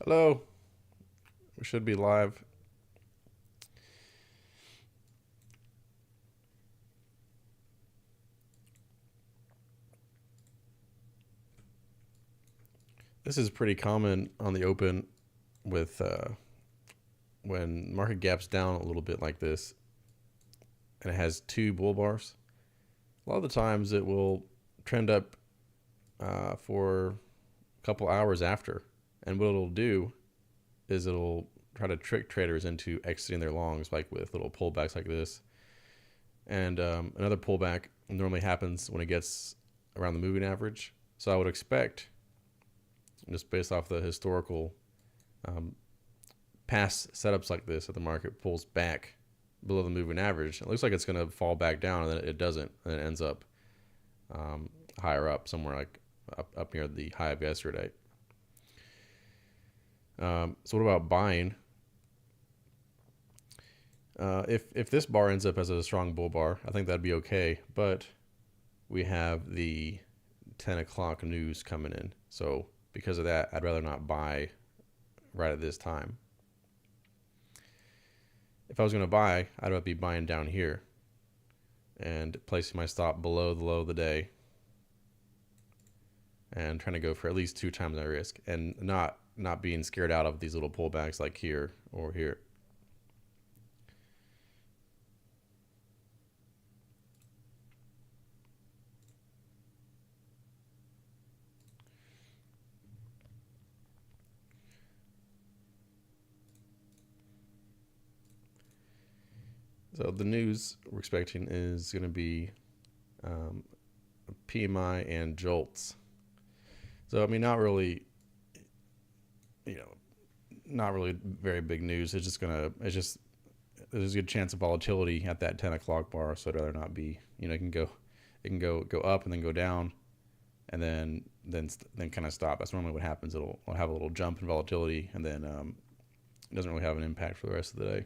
Hello. We should be live. This is pretty common on the open with when market gaps down a little bit like this and it has two bull bars. A lot of the times it will trend up for a couple hours after. And what it'll do is it'll try to trick traders into exiting their longs, like with little pullbacks like this. And another pullback normally happens when it gets around the moving average. So I would expect, just based off the historical um, past setups like this, that the market pulls back below the moving average. It looks like it's going to fall back down, and then it doesn't, and it ends up higher up, somewhere like up near the high of yesterday. So what about buying? If this bar ends up as a strong bull bar, I think that'd be okay. But we have the 10 o'clock news coming in, so because of that, I'd rather not buy right at this time. If I was going to buy, I'd rather be buying down here and placing my stop below the low of the day and trying to go for at least 2 times my risk, and not being scared out of these little pullbacks like here or here. So the news we're expecting is going to be um, PMI and jolts. So I mean, not really, you know, not really very big news. It's just there's a good chance of volatility at that 10 o'clock bar. So I'd rather not be, it can go up and then go down, and then kind of stop. That's normally what happens. It'll have a little jump in volatility, and then it doesn't really have an impact for the rest of the day.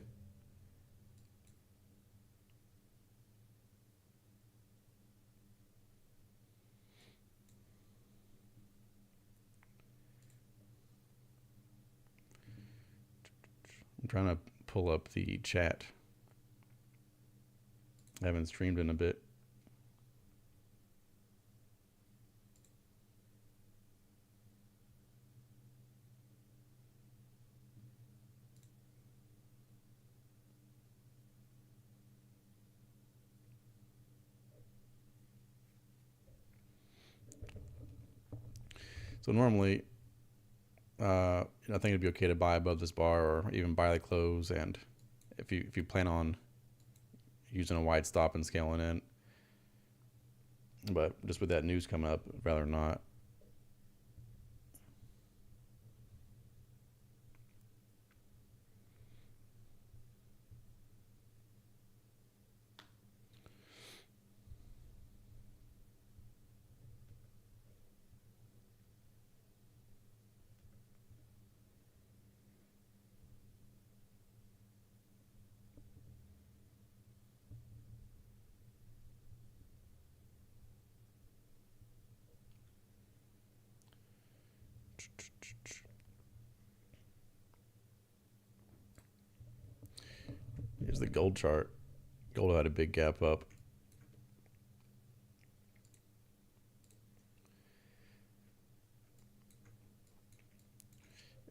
I'm trying to pull up the chat. I haven't streamed in a bit. So normally, I think it'd be okay to buy above this bar or even buy the close. And if you plan on using a wide stop and scaling in, but just with that news coming up, I'd rather not. Here's the gold chart. Gold had a big gap up.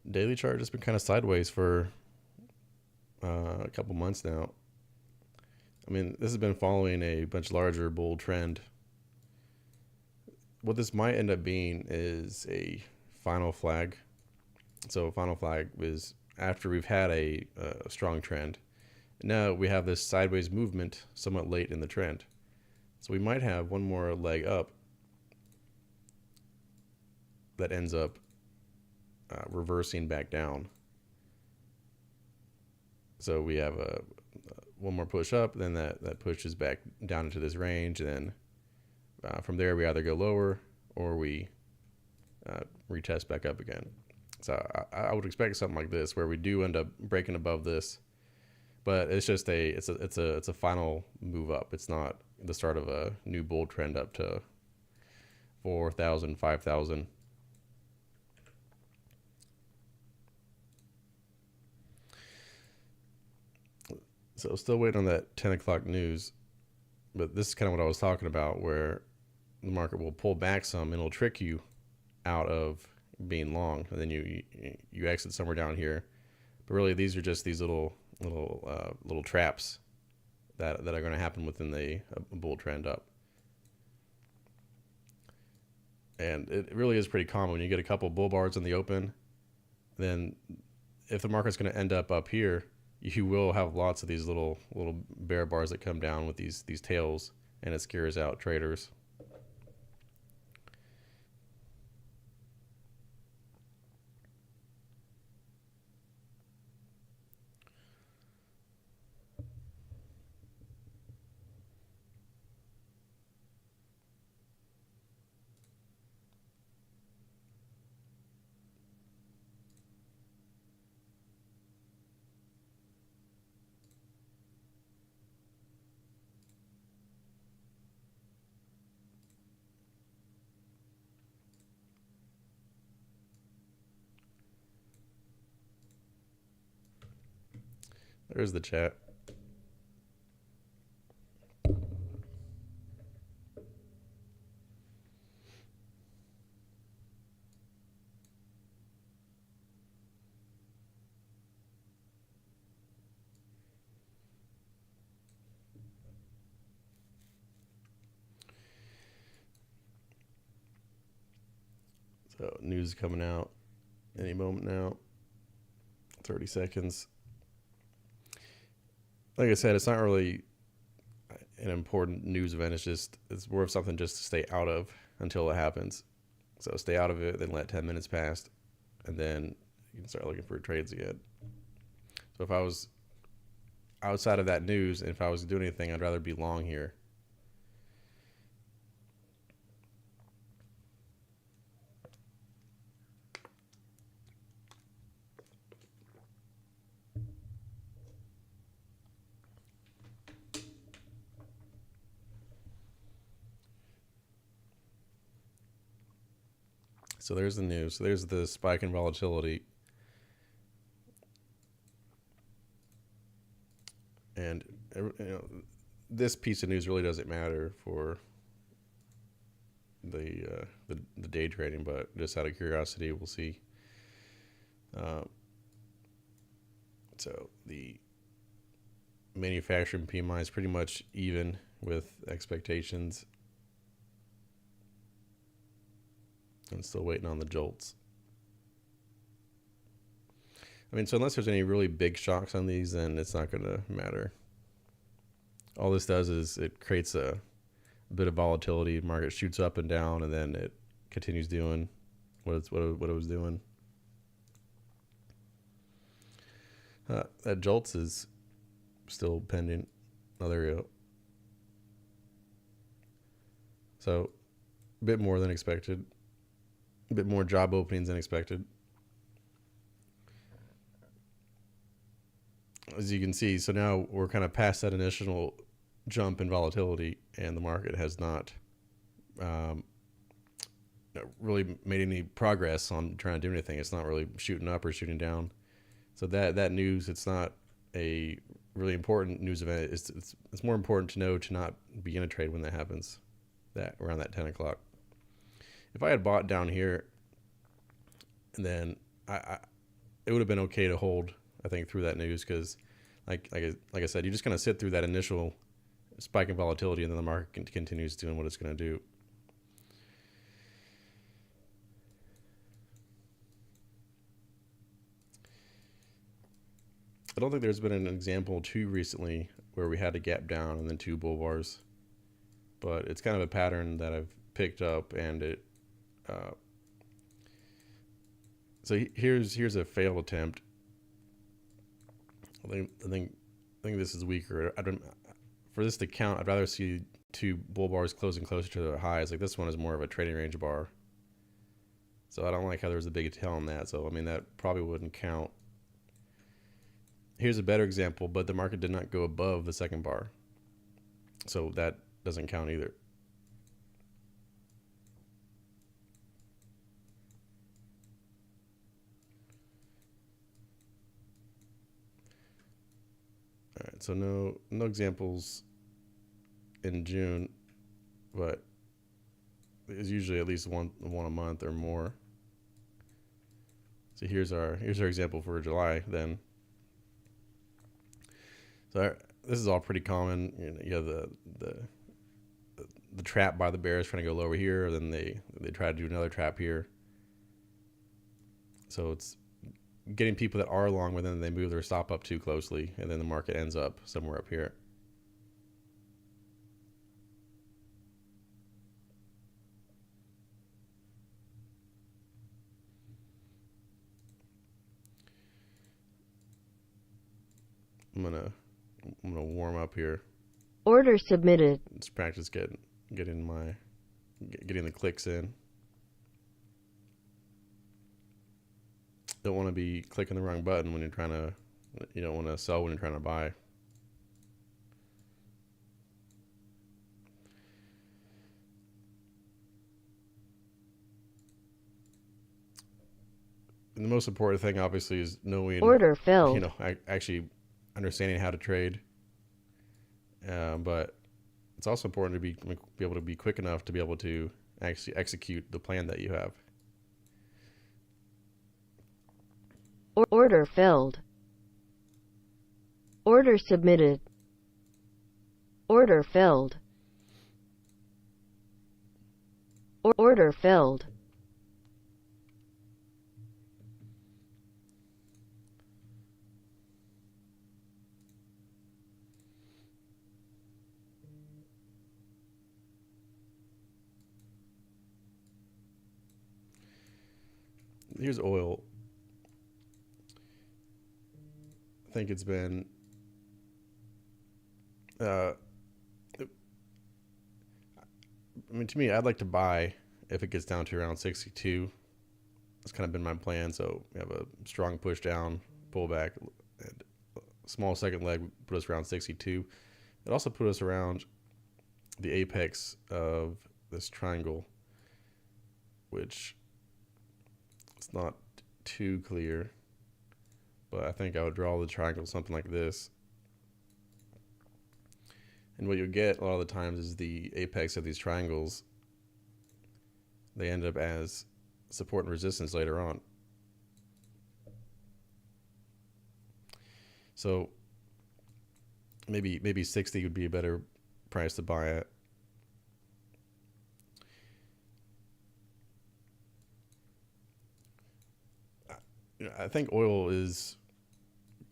Daily chart just been kind of sideways for a couple months now. I mean, this has been following a much larger bull trend. What this might end up being is a final flag. So final flag is after we've had a strong trend. Now we have this sideways movement somewhat late in the trend. So we might have one more leg up that ends up reversing back down. So we have one more push up, then that pushes back down into this range, and then from there we either go lower or we retest back up again. So I would expect something like this, where we do end up breaking above this, but it's just it's a final move up. It's not the start of a new bull trend up to 4,000, 5,000. So still waiting on that 10 o'clock news, but this is kind of what I was talking about, where the market will pull back some and it'll trick you out of being long, and then you exit somewhere down here. But really, these are just these little traps that are going to happen within the bull trend up. And it really is pretty common when you get a couple bull bars in the open. Then, if the market's going to end up here, you will have lots of these little bear bars that come down with these tails, and it scares out traders. There's the chat. So news coming out any moment now. 30 seconds. Like I said, it's not really an important news event. It's more of something just to stay out of until it happens. So stay out of it, then let 10 minutes pass, and then you can start looking for trades again. So if I was outside of that news, and if I was doing anything, I'd rather be long here. So there's the news. So there's the spike in volatility. And this piece of news really doesn't matter for the day trading, but just out of curiosity, we'll see. So the manufacturing PMI is pretty much even with expectations. I'm still waiting on the jolts. I mean, so unless there's any really big shocks on these, then it's not going to matter. All this does is it creates a bit of volatility. Market shoots up and down, and then it continues doing what it was doing. That jolts is still pending. Oh, there we go. So a bit more than expected. A bit more job openings than expected. As you can see, so now we're kind of past that initial jump in volatility, and the market has not really made any progress on trying to do anything. It's not really shooting up or shooting down. So that news, it's not a really important news event. It's more important to know to not begin a trade when that happens, that around that 10 o'clock. If I had bought down here, and then it would have been okay to hold, I think, through that news, because like I said, you're just going to sit through that initial spike in volatility, and then the market continues doing what it's going to do. I don't think there's been an example too recently where we had a gap down and then two bull bars, but it's kind of a pattern that I've picked up, and it. So here's a failed attempt. I think this is weaker. For this to count, I'd rather see two bull bars closing closer to their highs. Like this one is more of a trading range bar. So I don't like how there's a big tail on that. So I mean that probably wouldn't count. Here's a better example, but the market did not go above the second bar. So that doesn't count either. All right, So no examples in June, but it's usually at least one a month or more. So here's our example for July then. So this is all pretty common. You have the trap by the bears trying to go lower here, then they try to do another trap here. So it's getting people that are long, but then they move their stop up too closely, and then the market ends up somewhere up here. I'm gonna warm up here. Order submitted. Let's practice getting the clicks in. Don't want to be clicking the wrong button when you're trying to. You don't want to sell when you're trying to buy. And the most important thing, obviously, is knowing. Order filled. Actually understanding how to trade. But it's also important to be able to be quick enough to be able to actually execute the plan that you have. Order filled. Order submitted. Order filled. Order filled. Here's oil. I think it's been I mean, to me, I'd like to buy if it gets down to around 62. That's kind of been my plan. So we have a strong push down, pullback, and a small second leg put us around 62. It also put us around the apex of this triangle, which it's not too clear, but I think I would draw the triangle something like this. And what you'll get a lot of the times is the apex of these triangles, they end up as support and resistance later on. So maybe 60 would be a better price to buy at. I think oil is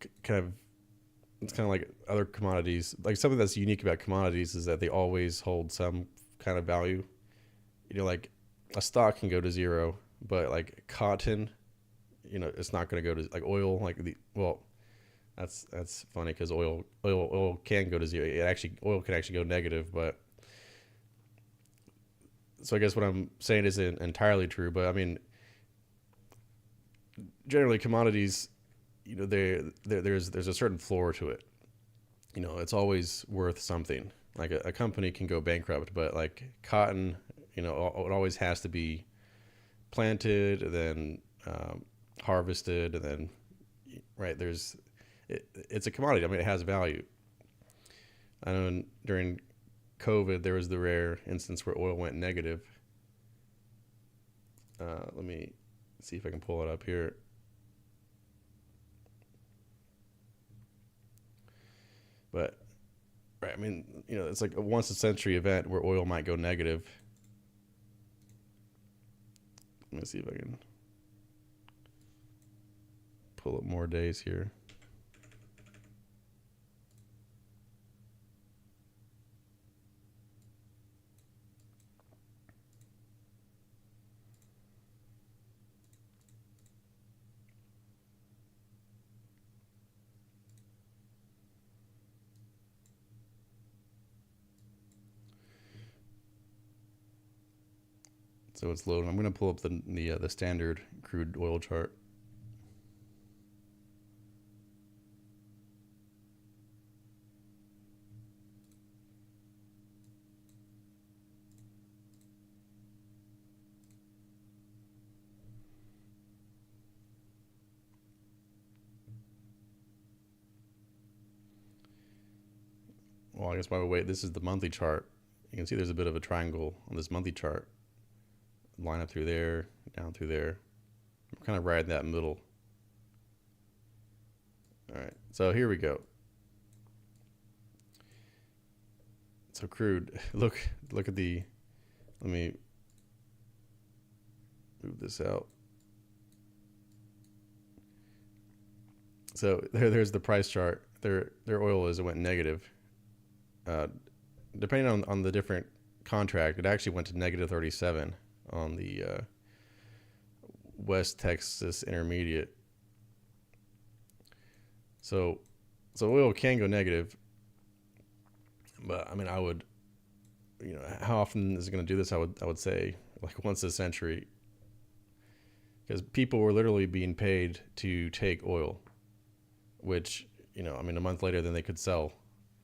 it's kind of like other commodities. Like something that's unique about commodities is that they always hold some kind of value. Like a stock can go to zero, but like cotton, it's not going to go to like oil. That's funny because oil can go to zero. Oil can actually go negative, but so I guess what I'm saying isn't entirely true. But I mean, generally commodities, there's a certain floor to it. It's always worth something. Like a company can go bankrupt, but like cotton, it always has to be planted and then harvested, and then it's a commodity. I mean, it has value. I know during COVID there was the rare instance where oil went negative. Let me see if I can pull it up here. But, right, I mean, it's like a once a century event where oil might go negative. Let me see if I can pull up more days here. So it's loading. I'm going to pull up the standard crude oil chart. Well, I guess while we wait, this is the monthly chart. You can see there's a bit of a triangle on this monthly chart. Line up through there, down through there. I'm kind of right in that middle. All right, so here we go. So crude. Look at the. Let me move this out. So there's the price chart. Their oil is, it went negative. Depending on the different contract, it actually went to negative 37 on the West Texas Intermediate. So oil can go negative, but I mean, I would, how often is it going to do this? I would say like once a century, because people were literally being paid to take oil, which, I mean, a month later, then they could sell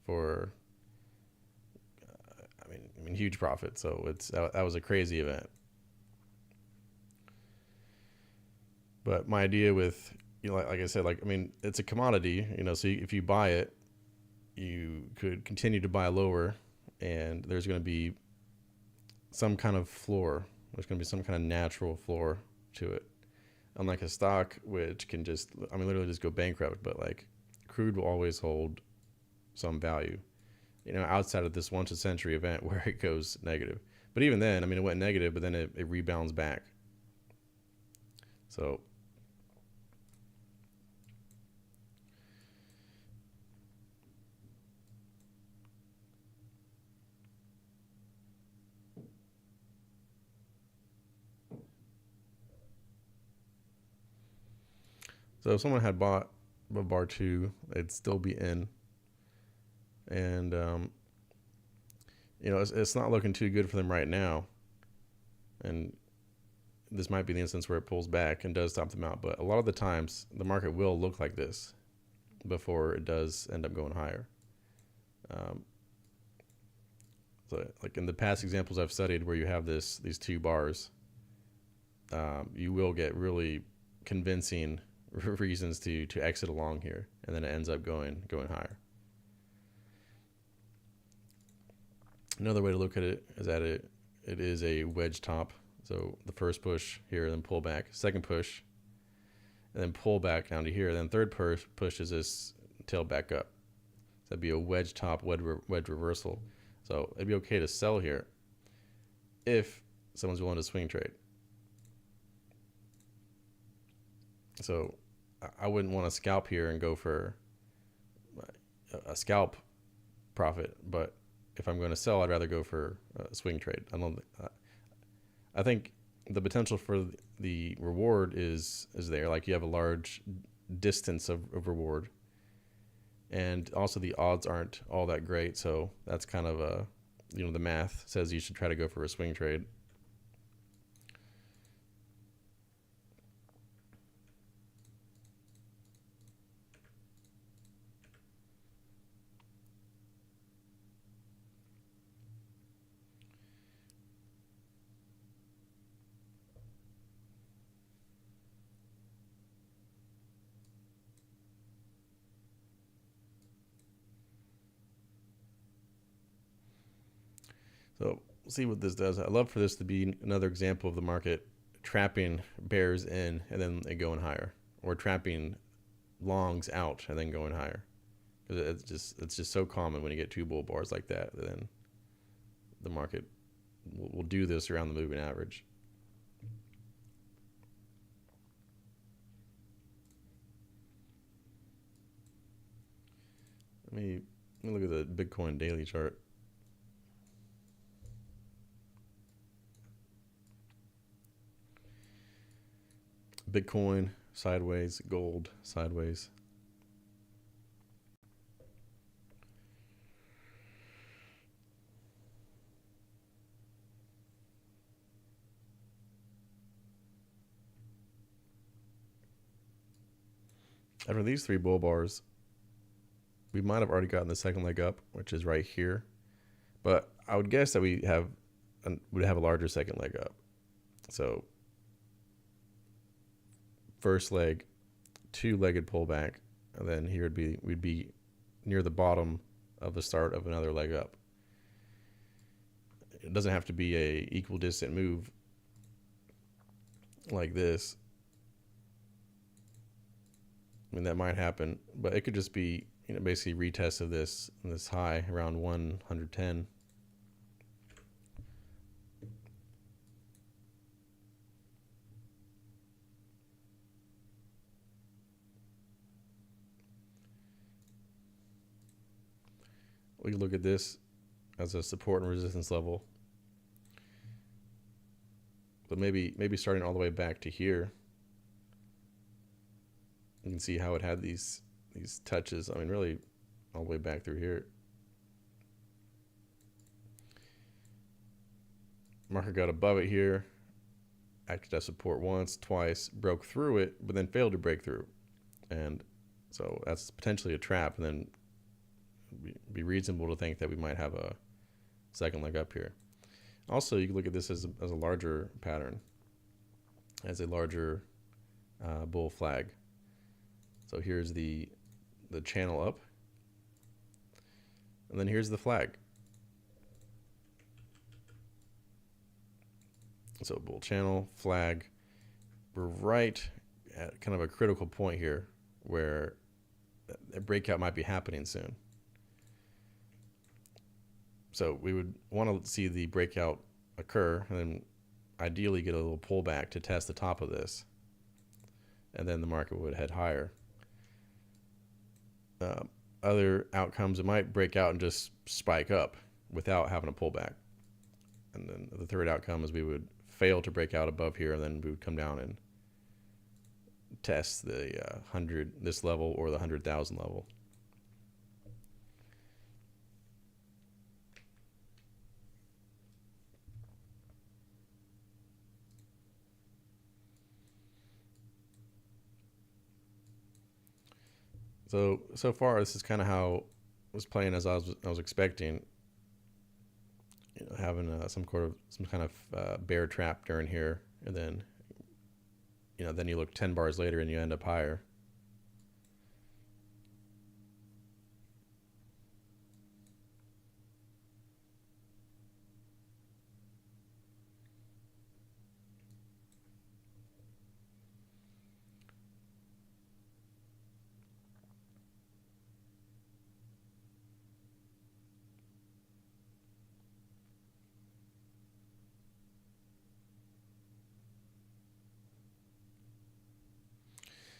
for, I mean, huge profit. So that was a crazy event. But my idea with, like I said, like, I mean, it's a commodity, so if you buy it, you could continue to buy lower, and there's going to be some kind of floor. There's going to be some kind of natural floor to it. Unlike a stock, which can just, I mean, literally just go bankrupt, but like crude will always hold some value, outside of this once a century event where it goes negative. But even then, I mean, it went negative, but then it rebounds back. So if someone had bought a bar 2, they'd still be in. And, it's not looking too good for them right now. And this might be the instance where it pulls back and does top them out. But a lot of the times, the market will look like this before it does end up going higher. So, like in the past examples I've studied where you have these 2 bars, you will get really convincing reasons to exit along here, and then it ends up going higher. Another way to look at it is that it is a wedge top. So the first push here, then pull back, second push, and then pull back down to here. Then third push is this tail back up. So that'd be a wedge top, wedge reversal. So it'd be okay to sell here if someone's willing to swing trade. So I wouldn't want to scalp here and go for a scalp profit, but if I'm going to sell, I'd rather go for a swing trade. I think the potential for the reward is there. Like you have a large distance of reward, and also the odds aren't all that great. So that's kind of the math says you should try to go for a swing trade. So we'll see what this does. I'd love for this to be another example of the market trapping bears in and then it going higher, or trapping longs out and then going higher. Because it's just so common when you get 2 bull bars like that. Then the market will do this around the moving average. Let me look at the Bitcoin daily chart. Bitcoin sideways, gold sideways. After these 3 bull bars, we might have already gotten the second leg up, which is right here. But I would guess that would have a larger second leg up. So first leg, 2-legged pullback, and then here we'd be near the bottom of the start of another leg up. It doesn't have to be a equal distant move like this. I mean, that might happen, but it could just be, basically retest of this high around 110. We can look at this as a support and resistance level, but maybe starting all the way back to here, you can see how it had these touches. I mean, really all the way back through here. Market got above it here, acted as support once, twice, broke through it, but then failed to break through. And so that's potentially a trap, and then be reasonable to think that we might have a second leg up here. Also, you can look at this as a larger pattern, as a larger bull flag. So here's the channel up, and then here's the flag. So bull channel, flag. We're right at kind of a critical point here where a breakout might be happening soon. So we would want to see the breakout occur and then ideally get a little pullback to test the top of this. And then the market would head higher. Other outcomes, it might break out and just spike up without having a pullback. And then the third outcome is we would fail to break out above here, and then we would come down and test the 100, this level, or the 100,000 level. So far, this is kind of how it was playing as I was expecting. Having some kind of bear trap during here, and then then you look 10 bars later and you end up higher.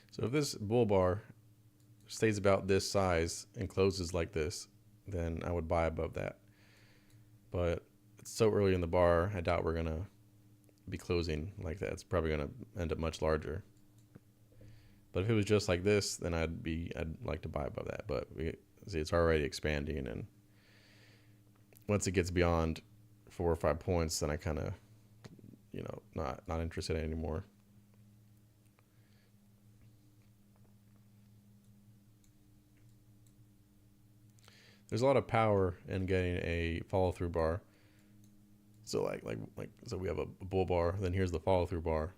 So if this bull bar stays about this size and closes like this, then I would buy above that. But it's so early in the bar, I doubt we're going to be closing like that. It's probably going to end up much larger. But if it was just like this, then I'd like to buy above that. But we see it's already expanding, and once it gets beyond 4 or 5 points, then I kind of, not interested anymore. There's a lot of power in getting a follow-through bar. So so we have a bull bar, then here's the follow-through bar,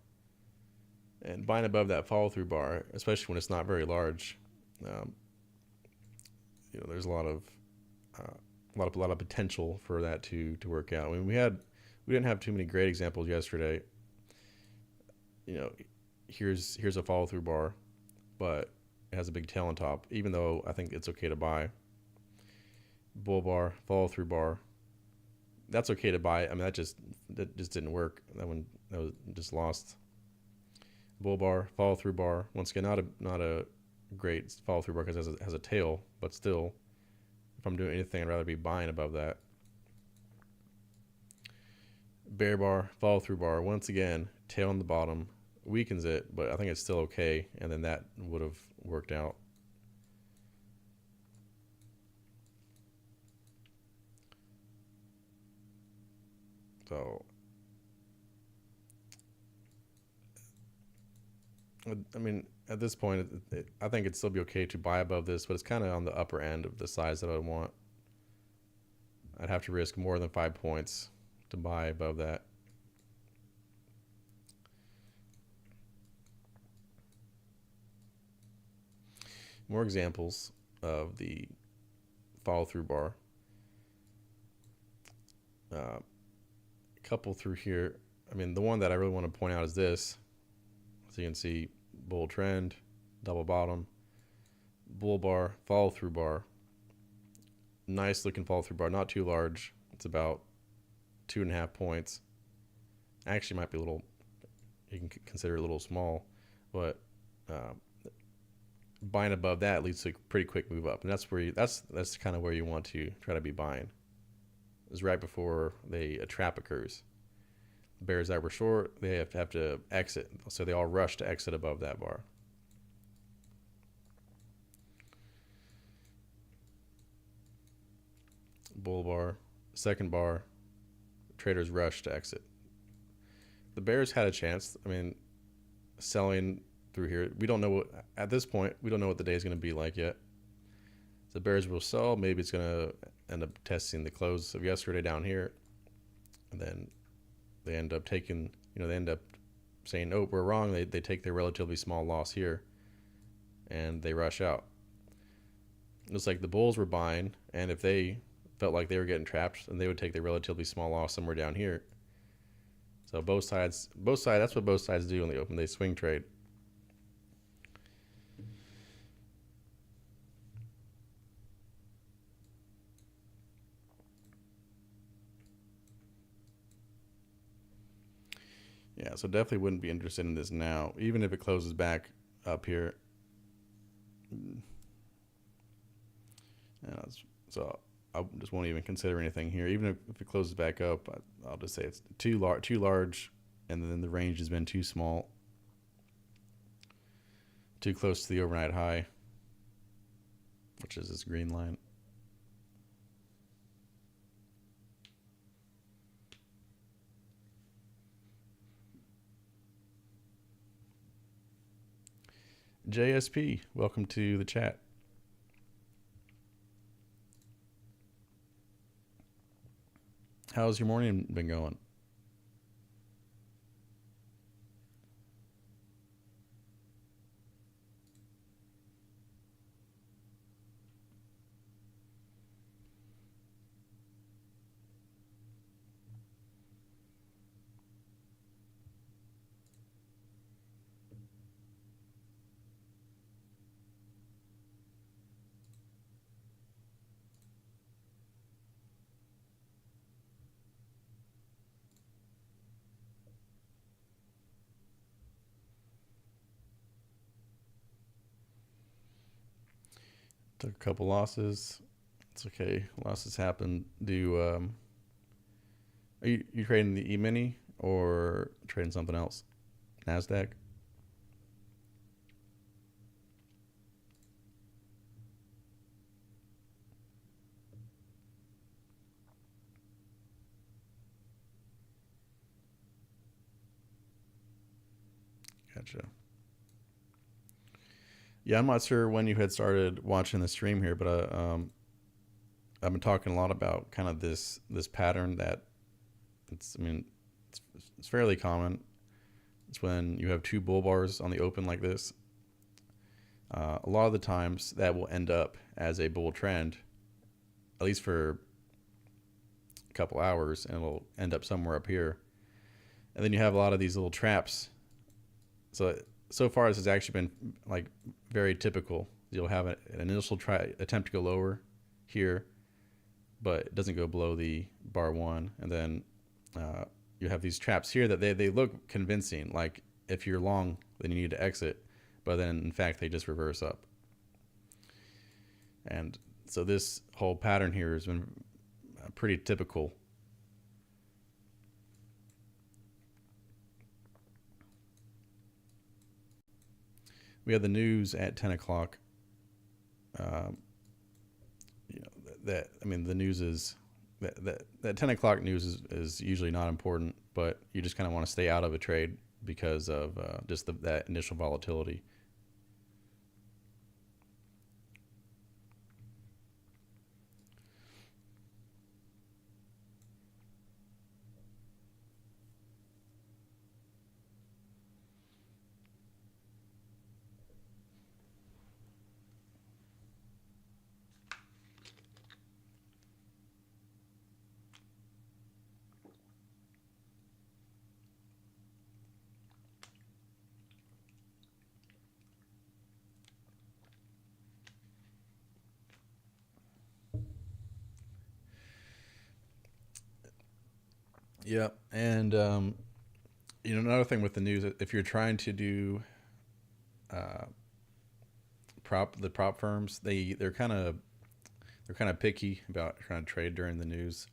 and buying above that follow-through bar, especially when it's not very large, there's a lot of potential for that to work out. I mean, we didn't have too many great examples yesterday. Here's a follow-through bar, but it has a big tail on top. Even though I think it's okay to buy. Bull bar, follow through bar. That's okay to buy. I mean, that just didn't work. That was just lost. Bull bar, follow through bar. Once again, not a great follow through bar because it has a tail, but still, if I'm doing anything, I'd rather be buying above that. Bear bar, follow through bar. Once again, tail on the bottom, weakens it, but I think it's still okay. And then that would have worked out. So, I mean, at this point, I think it'd still be okay to buy above this, but it's kind of on the upper end of the size that I would want. I'd have to risk more than 5 points to buy above that. More examples of the follow through bar. Couple through here. I mean, the one that I really want to point out is this. So you can see bull trend, double bottom, bull bar, follow through bar. Nice looking follow through bar, not too large. It's about 2.5 points. Actually, might be a little. You can consider it a little small, but buying above that leads to a pretty quick move up, and that's where that's kind of where you want to try to be buying. Is right before a trap occurs. Bears that were short, they have to exit, so they all rush to exit above that bar. Bull bar, second bar, traders rush to exit. The bears had a chance. I mean, selling through here, we don't know what, at this point, we don't know what the day is going to be like yet. The bears will sell. Maybe it's going to end up testing the close of yesterday down here, and then they end up taking, they end up saying, oh, we're wrong. They take their relatively small loss here, and they rush out. It looks like the bulls were buying, and if they felt like they were getting trapped, then they would take their relatively small loss somewhere down here. So both sides, that's what both sides do in the open. They swing trade. Yeah, so definitely wouldn't be interested in this now, even if it closes back up here. So I just won't even consider anything here. Even if it closes back up, I'll just say it's too large, and then the range has been too small, too close to the overnight high, which is this green line. JSP, welcome to the chat. How's your morning been going? Took a couple losses. It's okay. Losses happen. Are you trading the E-mini or trading something else? NASDAQ? Gotcha. Yeah, I'm not sure when you had started watching the stream here, but I've been talking a lot about kind of this pattern that it's fairly common. It's when you have two bull bars on the open like this. A lot of the times that will end up as a bull trend, at least for a couple hours, and it'll end up somewhere up here. And then you have a lot of these little traps. So far, this has actually been like very typical. You'll have an initial attempt to go lower here, but it doesn't go below the bar one, and then you have these traps here that they look convincing. Like if you're long, then you need to exit, but then in fact they just reverse up. And so this whole pattern here has been pretty typical. We had the news at 10 o'clock. The news is that 10 o'clock news is usually not important, but you just kind of want to stay out of a trade because of just that initial volatility. Yeah, and another thing with the news, if you're trying to do uh, prop firms, they're kind of picky about trying to trade during the news.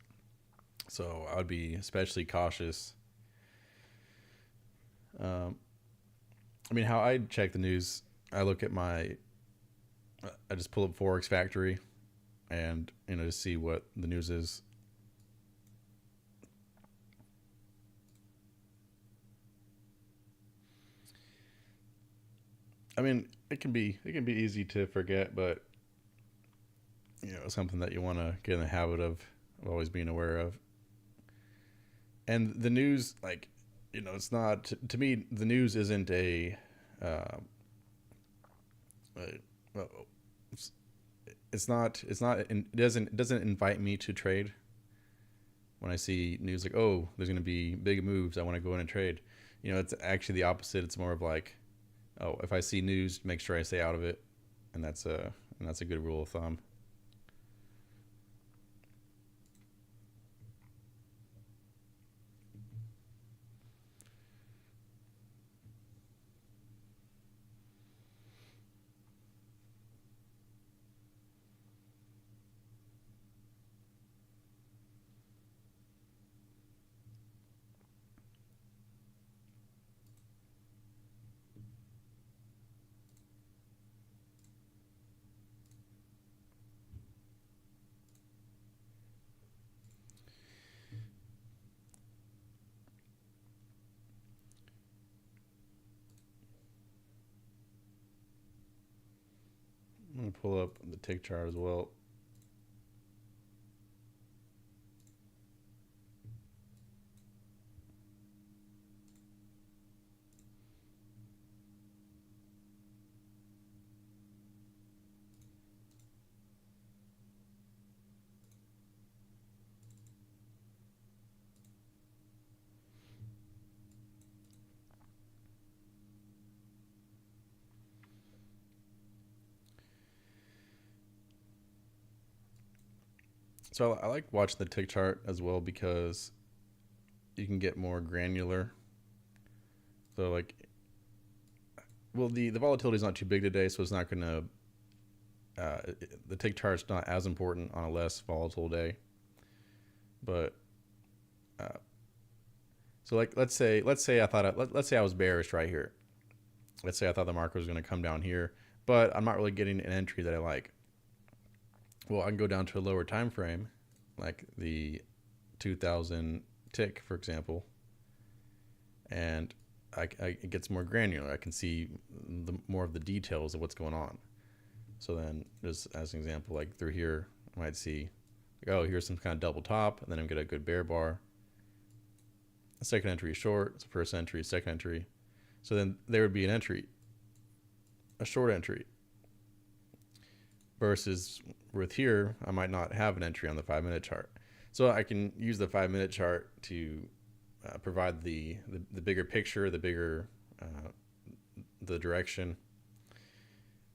So I would be especially cautious. Um, I mean, how I check the news, I look at I just pull up Forex Factory, and to see what the news is. I mean, it can be easy to forget, but something that you want to get in the habit of always being aware of. And the news, like, it's not to me. The news isn't uh, a well, it doesn't invite me to trade. When I see news like, oh, there's going to be big moves, I want to go in and trade. It's actually the opposite. It's more of like, oh, if I see news, make sure I stay out of it, and that's a good rule of thumb. I'm gonna pull up the tick chart as well. So I like watching the tick chart as well because you can get more granular. So like, well, the volatility is not too big today, so it's not gonna. The tick chart's not as important on a less volatile day, but uh, so like let's say let's say I was bearish right here. Let's say I thought the market was going to come down here, but I'm not really getting an entry that I like. Well, I can go down to a lower time frame, like the 2000 tick, for example, and it gets more granular. I can see more of the details of what's going on. So then, just as an example, like through here, I might see, like, oh, here's some kind of double top, and then I'm gonna get a good bear bar. A second entry is short. It's a first entry, second entry. So then there would be an entry, a short entry. Versus with here, I might not have an entry on the 5 minute chart. So I can use the 5 minute chart to provide the bigger picture, the direction,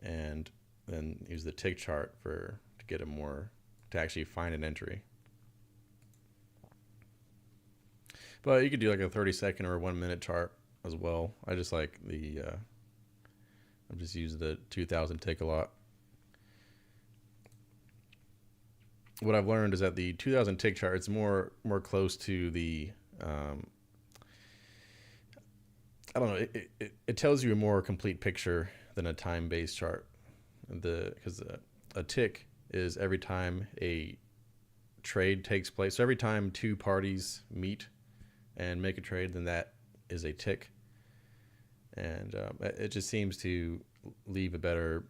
and then use the tick chart to get to actually find an entry. But you could do like a 30-second or a 1 minute chart as well. I just like I've just used the 2000 tick a lot. What I've learned is that the 2000 tick chart is more close to the I don't know. It tells you a more complete picture than a time based chart. Because a tick is every time a trade takes place. So every time two parties meet and make a trade, then that is a tick. And it just seems to leave a better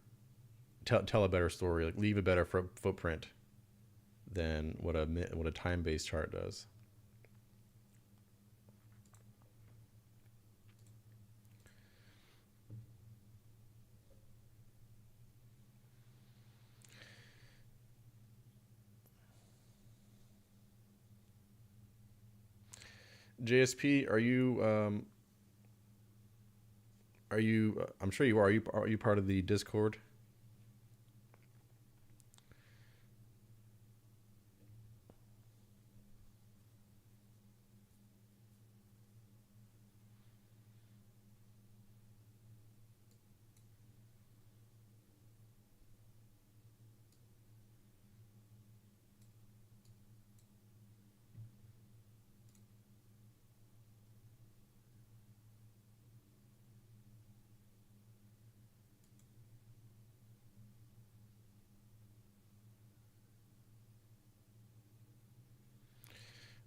tell a better story, like leave a better footprint than what a time based chart does. JSP, are you? Are you? I'm sure you are. Are you part of the Discord?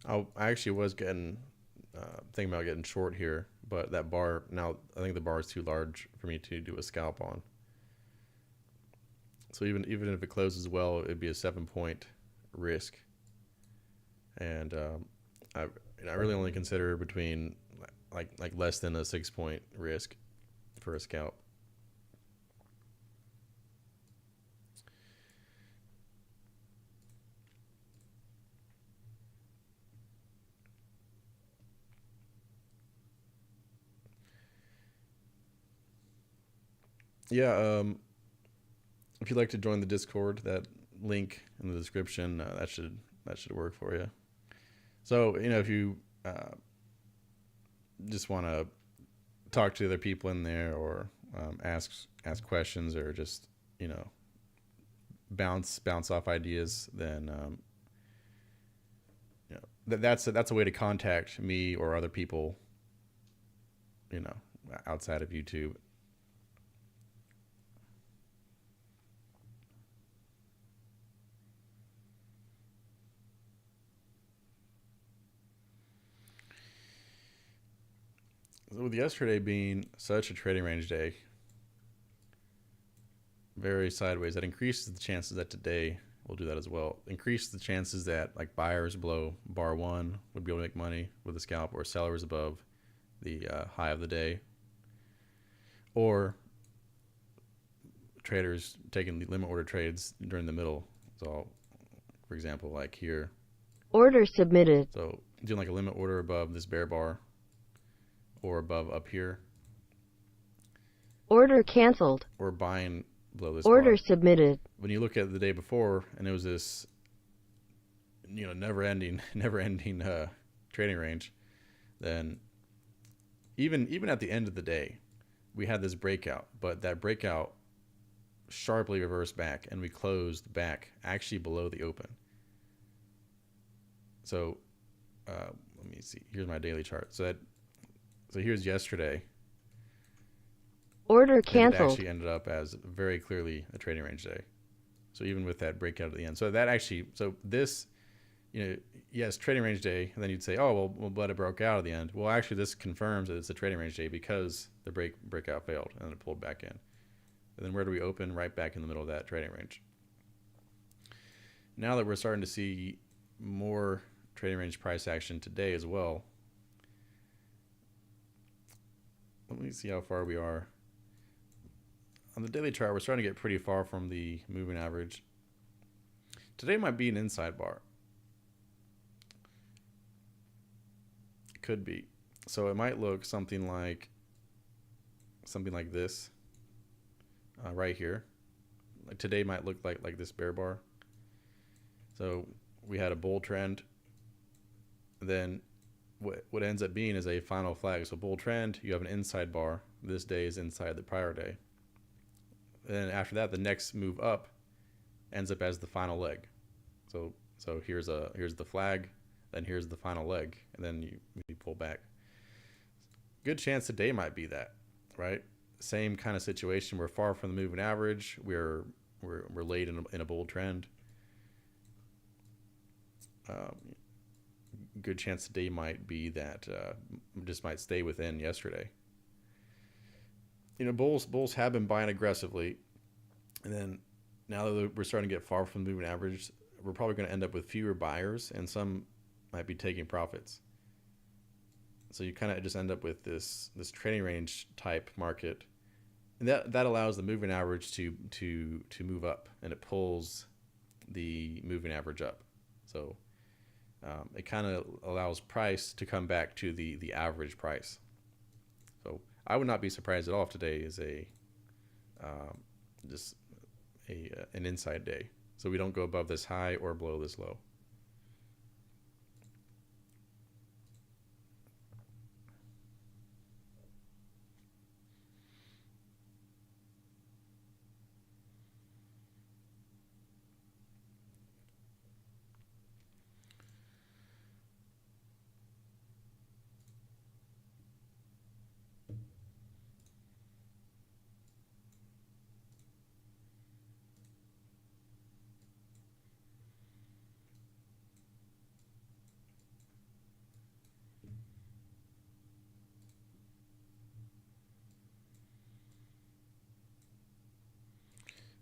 I actually was getting thinking about getting short here, but that bar now I think the bar is too large for me to do a scalp on. So even if it closes well, it'd be a 7 point risk, and I I really only consider between like less than a 6 point risk for a scalp. Yeah, if you'd like to join the Discord, that link in the description, that should work for you. So if you just want to talk to other people in there, or ask questions, or just you know bounce off ideas, then that's a way to contact me or other people, you know, outside of YouTube. With yesterday being such a trading range day, very sideways, that increases the chances that today will do that as well. Increases the chances that like buyers below bar one would be able to make money with a scalp, or sellers above the high of the day, or traders taking the limit order trades during the middle. So, for example, like here. Order submitted. So doing like a limit order above this bear bar, or above up here. Order canceled. Or buying below this Order bar. submitted. When you look at the day before, and it was this, never-ending trading range, then even at the end of the day, we had this breakout, but that breakout sharply reversed back, and we closed back actually below the open. So let me see. Here's my daily chart. So here's yesterday. Order canceled. It actually ended up as very clearly a trading range day. So even with that breakout at the end, this, yes, trading range day, and then you'd say, oh, well, but it broke out at the end. Well, actually, this confirms that it's a trading range day because the breakout failed and it pulled back in. And then where do we open? Right back in the middle of that trading range. Now that we're starting to see more trading range price action today as well, let me see how far we are. On the daily chart, we're starting to get pretty far from the moving average. Today might be an inside bar. Could be. So it might look something like this right here. Like today might look like this bear bar. So we had a bull trend. Then what ends up being is a final flag. So bull trend, you have an inside bar. This day is inside the prior day. And then after that, the next move up ends up as the final leg. So here's the flag, then here's the final leg, and then you pull back. Good chance today might be that, right? Same kind of situation. We're far from the moving average. We're late in a bull trend. Good chance today might be that just might stay within yesterday. Bulls have been buying aggressively, and then now that we're starting to get far from the moving average, we're probably going to end up with fewer buyers, and some might be taking profits. So you kind of just end up with this trading range type market, and that allows the moving average to move up, and it pulls the moving average up. So it kind of allows price to come back to the average price. So I would not be surprised at all if today is an inside day. So we don't go above this high or below this low.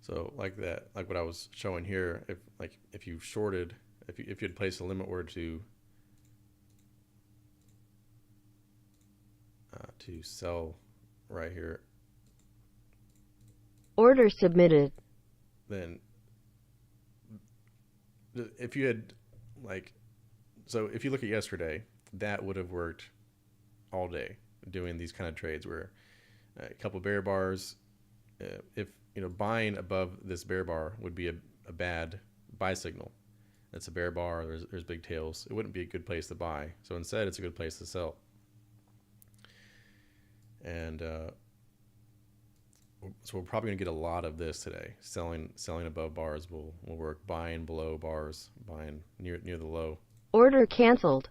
So like that, like what I was showing here, if you shorted, if you had placed a limit order to sell right here, Order submitted. then if you had like, so if you look at yesterday, that would have worked all day doing these kind of trades where a couple bear bars, if buying above this bear bar would be a bad buy signal. It's a bear bar. There's big tails. It wouldn't be a good place to buy. So instead, it's a good place to sell. And so we're probably gonna get a lot of this today. Selling above bars will work. Buying below bars, buying near the low. Order canceled.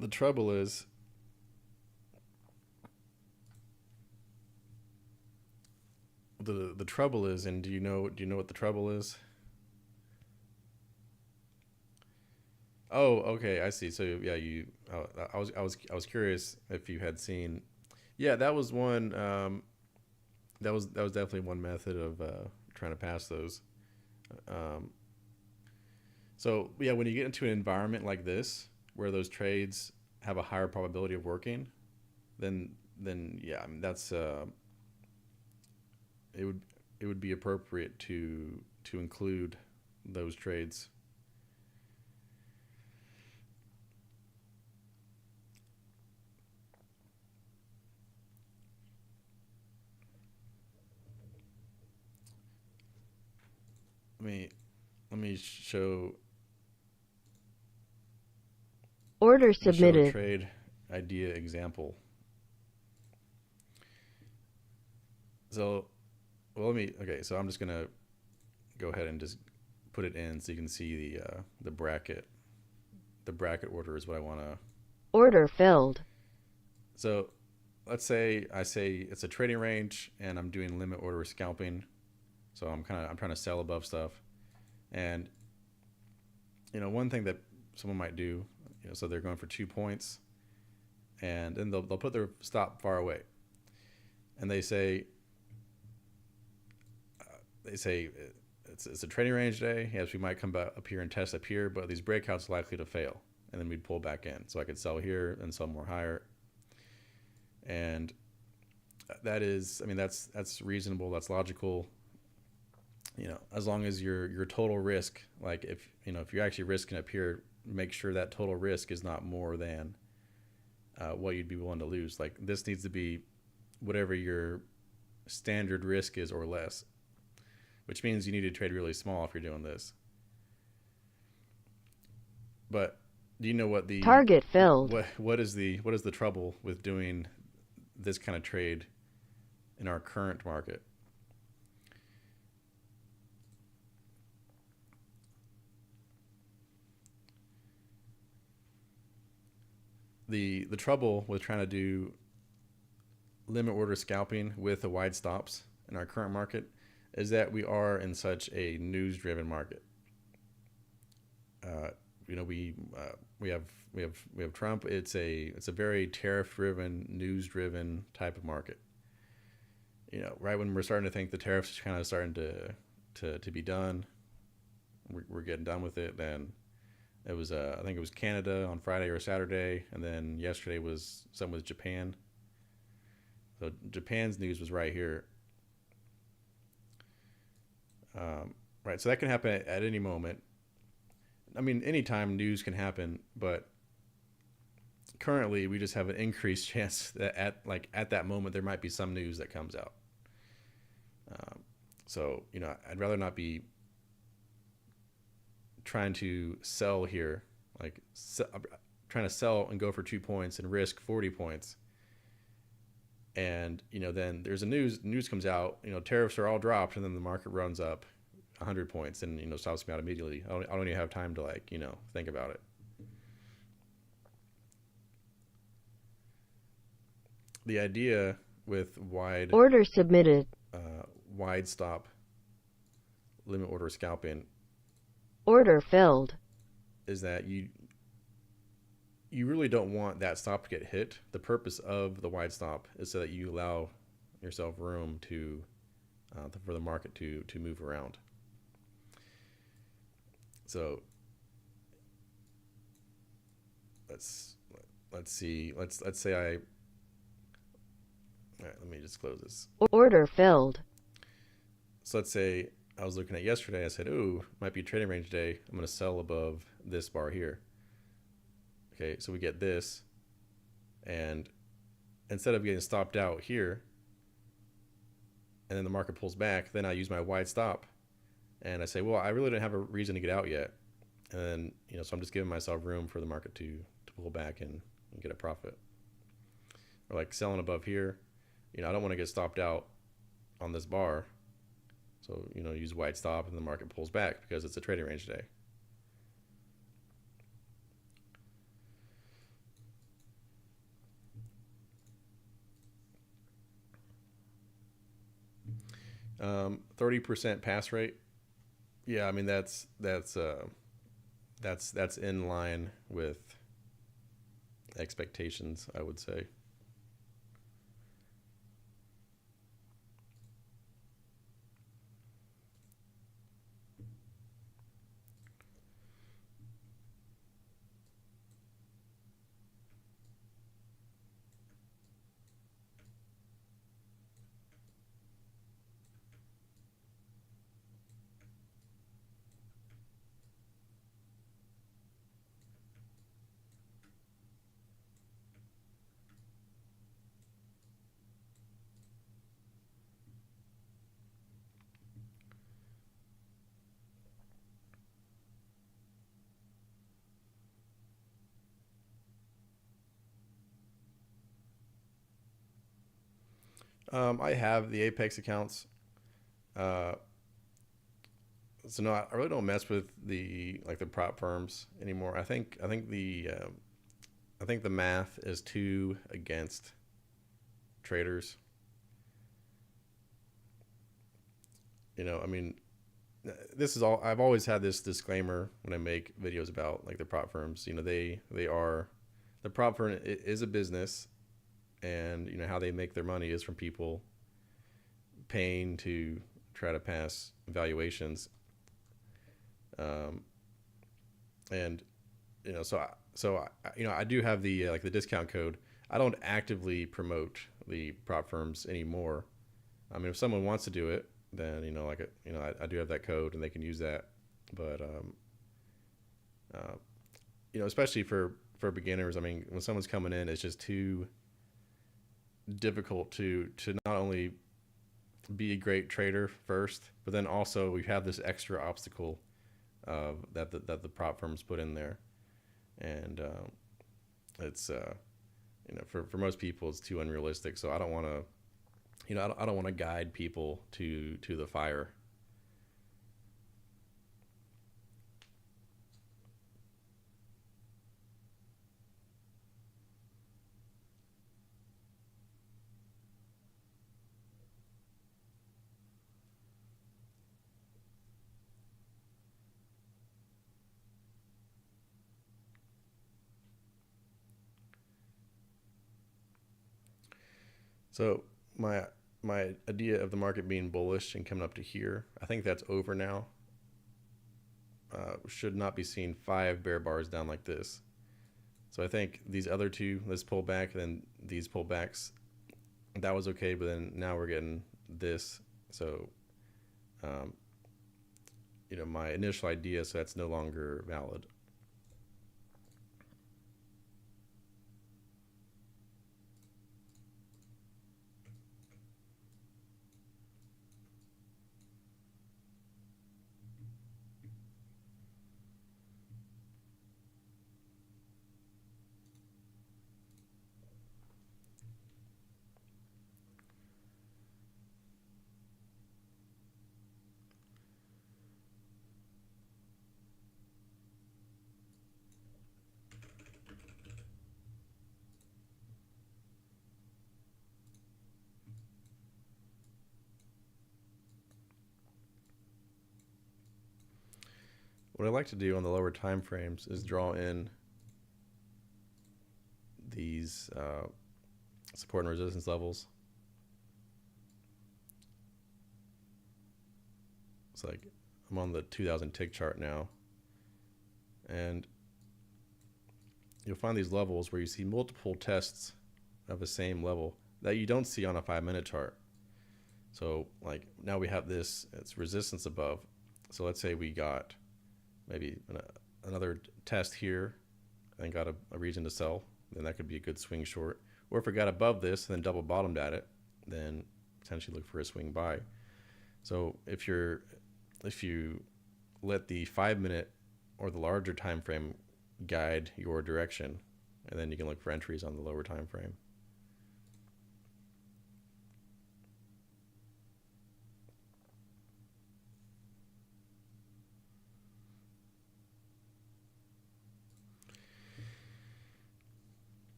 The trouble is, the trouble is, and do you know what the trouble is? Oh, okay, I see. So yeah, I was curious if you had seen. Yeah, that was one. That was definitely one method of trying to pass those. Um, so yeah, when you get into an environment like this where those trades have a higher probability of working, then yeah, I mean that's it would be appropriate to include those trades. Let me let me show Order let me show a submitted. trade idea example. So well, okay. So I'm just gonna go ahead and just put it in so you can see the bracket. The bracket order is what I want to. Order filled. So let's say I say it's a trading range and I'm doing limit order scalping. So I'm trying to sell above stuff. And one thing that someone might do, so they're going for 2 points, and then they'll put their stop far away, and they say it's a trading range day. Yes, we might come back up here and test up here, but these breakouts are likely to fail, and then we'd pull back in. So I could sell here and sell more higher, and that is, I mean, that's reasonable. That's logical. As long as your total risk, like if you're actually risking up here, make sure that total risk is not more than what you'd be willing to lose. Like this needs to be whatever your standard risk is or less, which means you need to trade really small if you're doing this. But do you know what the Target filled. what is the trouble with doing this kind of trade in our current market? The trouble with trying to do limit order scalping with the wide stops in our current market is that we are in such a news driven market. We have Trump. It's a very tariff driven, news driven type of market. Right when we're starting to think the tariffs are kind of starting to be done, we're getting done with it. Then it was I think it was Canada on Friday or Saturday, and then yesterday was some with Japan. So Japan's news was right here. Right, so that can happen at any moment. I mean, anytime news can happen, but currently we just have an increased chance that at that moment there might be some news that comes out. So I'd rather not be trying to sell here, trying to sell and go for 2 points and risk 40 points. And then there's news comes out, tariffs are all dropped, and then the market runs up 100 points and stops me out immediately. I don't even have time to think about it. the idea with Order submitted. wide stop limit order scalping Order filled. is that you really don't want that stop to get hit. The purpose of the wide stop is so that you allow yourself room to for the market to move around. So let's see. Let's say all right, let me just close this. Order filled. So let's say I was looking at yesterday. I said, "Ooh, might be a trading range day. I'm going to sell above this bar here." Okay, so we get this, and instead of getting stopped out here, and then the market pulls back, then I use my wide stop, and I say, "Well, I really don't have a reason to get out yet," and then so I'm just giving myself room for the market to pull back and get a profit. Or like selling above here, I don't want to get stopped out on this bar. So, use wide stop and the market pulls back because it's a trading range day. Um, 30% pass rate. Yeah, I mean that's in line with expectations, I would say. I have the Apex accounts. Uh, so no, I really don't mess with the prop firms anymore. I think the math is too against traders. I mean, this is all. I've always had this disclaimer when I make videos about the prop firms. They are the prop firm is a business, and how they make their money is from people paying to try to pass valuations. And I do have the discount code. I don't actively promote the prop firms anymore. I mean, if someone wants to do it, then I do have that code and they can use that. But especially for beginners, I mean, when someone's coming in, it's just too difficult to not only be a great trader first, but then also we have this extra obstacle that the prop firms put in there, and it's for most people it's too unrealistic. So I don't want to I don't want to guide people to the fire. So my idea of the market being bullish and coming up to here, I think that's over now. Should not be seeing 5 bear bars down like this. So I think these other two, this pullback, then these pullbacks, that was okay, but then now we're getting this. So, um, my initial idea, so that's no longer valid. What I like to do on the lower time frames is draw in these support and resistance levels. It's like I'm on the 2000 tick chart now, and you'll find these levels where you see multiple tests of the same level that you don't see on a 5-minute chart. So like now we have this, it's resistance above. So let's say we got maybe another test here and got a reason to sell, then that could be a good swing short. Or if it got above this and then double bottomed at it, then potentially look for a swing buy. So if you let the 5-minute or the larger time frame guide your direction, and then you can look for entries on the lower time frame.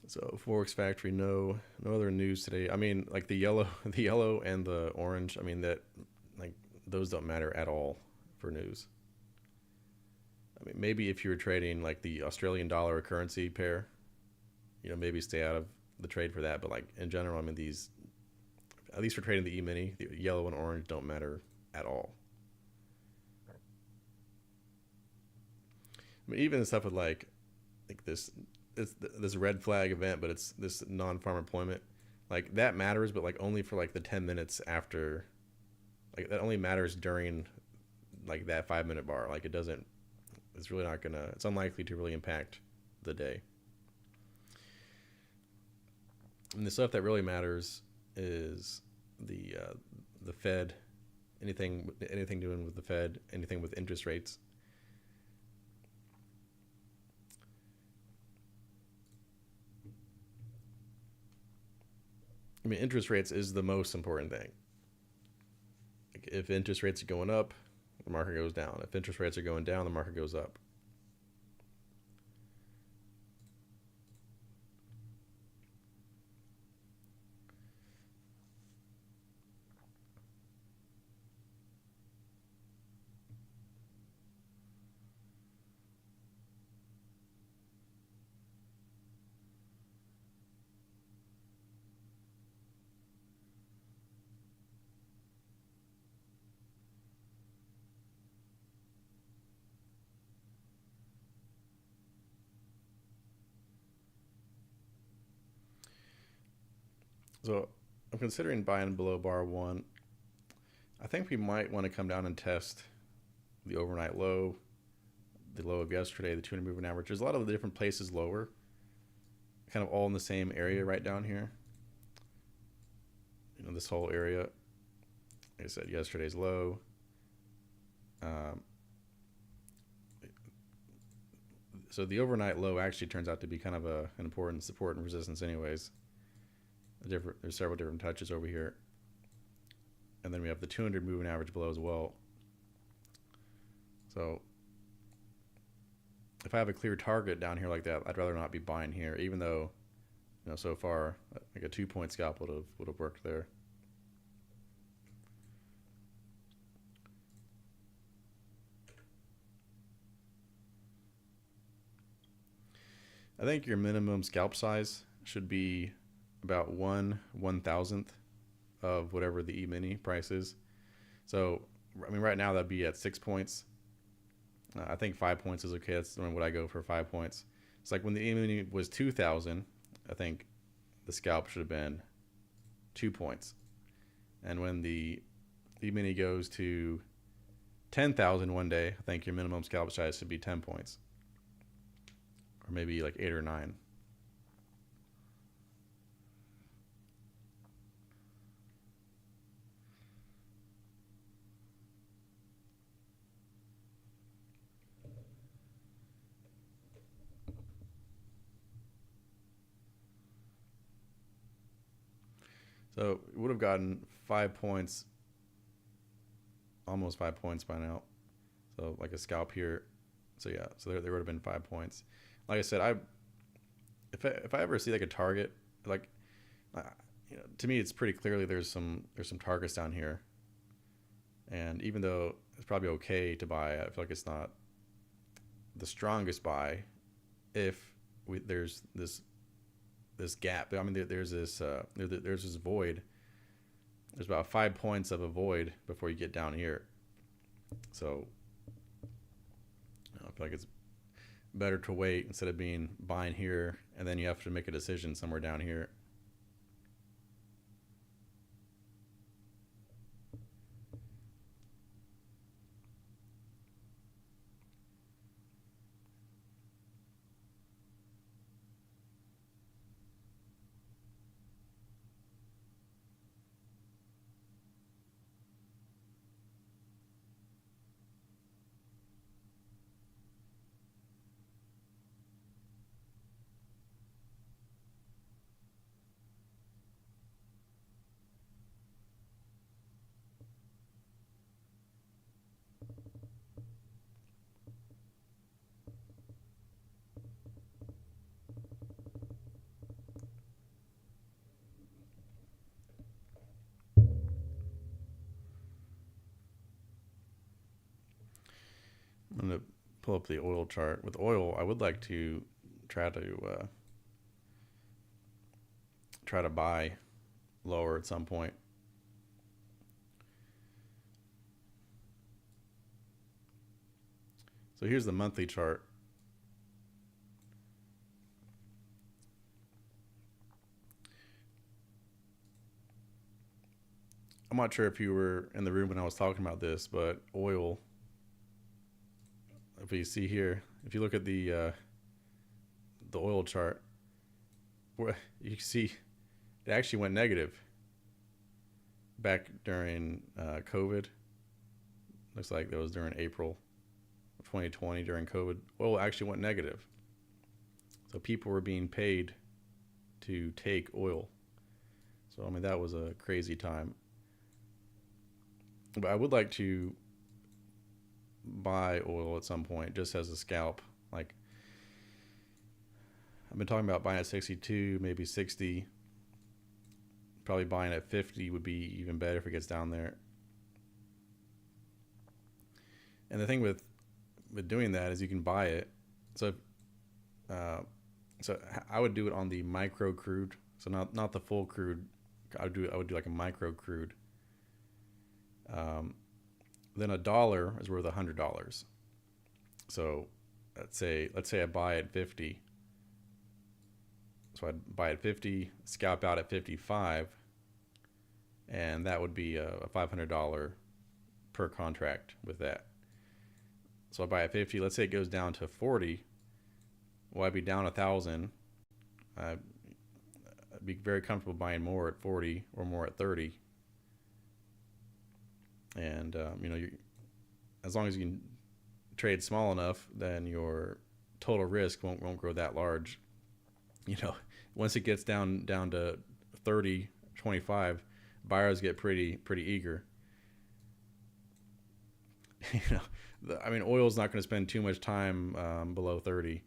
So forex factory, no other news today. I mean, like the yellow and the orange, I mean, that like those don't matter at all for news. I mean, maybe if you were trading like the Australian dollar currency pair, maybe stay out of the trade for that. But like in general, I mean, these, at least for trading the E-mini, the yellow and orange don't matter at all. I mean, even stuff with like this red flag event, but it's this non-farm employment, like that matters, but like only for like the 10 minutes after, like that only matters during like that 5-minute bar. Like it's really not gonna, it's unlikely to really impact the day. And the stuff that really matters is the Fed, anything doing with the Fed, anything with interest rates. I mean, interest rates is the most important thing. Like if interest rates are going up, the market goes down. If interest rates are going down, the market goes up. So I'm considering buying below bar one. I think we might want to come down and test the overnight low, the low of yesterday, the 200 moving average. There's a lot of the different places lower, kind of all in the same area right down here. This whole area. Like I said, yesterday's low. So the overnight low actually turns out to be kind of an important support and resistance anyways. There's several different touches over here. And then we have the 200 moving average below as well. So if I have a clear target down here like that, I'd rather not be buying here, even though, so far like a 2-point scalp would have worked there. I think your minimum scalp size should be about 1/1000th of whatever the E-mini price is. So, I mean, right now that'd be at 6 points. I think 5 points is okay. That's what I go for, 5 points. It's like when the E-mini was 2000, I think the scalp should have been 2 points. And when the E-mini goes to 10,000 one day, I think your minimum scalp size should be 10 points. Or maybe like 8 or 9. So we would have gotten 5 points, almost 5 points by now. So like a scalp here. So yeah, so there would have been 5 points. Like I said, if I ever see like a target, like to me it's pretty clearly there's some targets down here. And even though it's probably okay to buy, I feel like it's not the strongest buy if there's this gap. I mean, there's this void. There's about 5 points of a void before you get down here. So I feel like it's better to wait instead of buying here, and then you have to make a decision somewhere down here. I'm going to pull up the oil chart. With oil, I would like to try to buy lower at some point. So here's the monthly chart. I'm not sure if you were in the room when I was talking about this, but oil, if you see here, if you look at the oil chart, where you can see it actually went negative back during COVID. Looks like that was during April of 2020 during COVID. Oil actually went negative. So people were being paid to take oil. So I mean, that was a crazy time. But I would like to buy oil at some point just as a scalp. Like, I've been talking about buying at 62, maybe 60. Probably buying at 50 would be even better if it gets down there. And the thing with doing that is you can buy it. So I would do it on the micro crude. So not the full crude. I would do like a micro crude. Then $1 is worth $100. So let's say I buy at 50. So I'd buy at 50, scalp out at 55, and that would be a $500 per contract with that. So I buy at 50. Let's say it goes down to 40. Well, I'd be down 1,000. I'd be very comfortable buying more at 40 or more at 30. And as long as you can trade small enough, then your total risk won't grow that large. Once it gets down to 30, 25, buyers get pretty eager. Oil's not going to spend too much time below 30,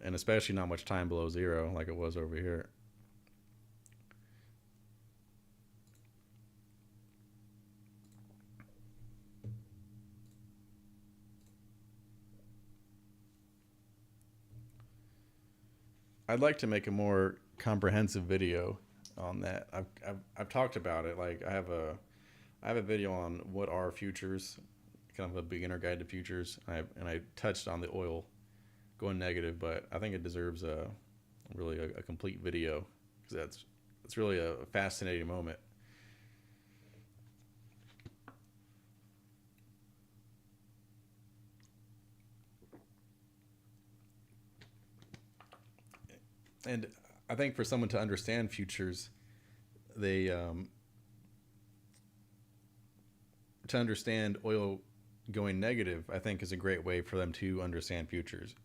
and especially not much time below 0 like it was over here. I'd like to make a more comprehensive video on that. I've talked about it. Like I have a video on what are futures, kind of a beginner guide to futures. And I touched on the oil going negative, but I think it deserves a complete video because it's really a fascinating moment. And I think for someone to understand futures, to understand oil going negative, I think is a great way for them to understand futures.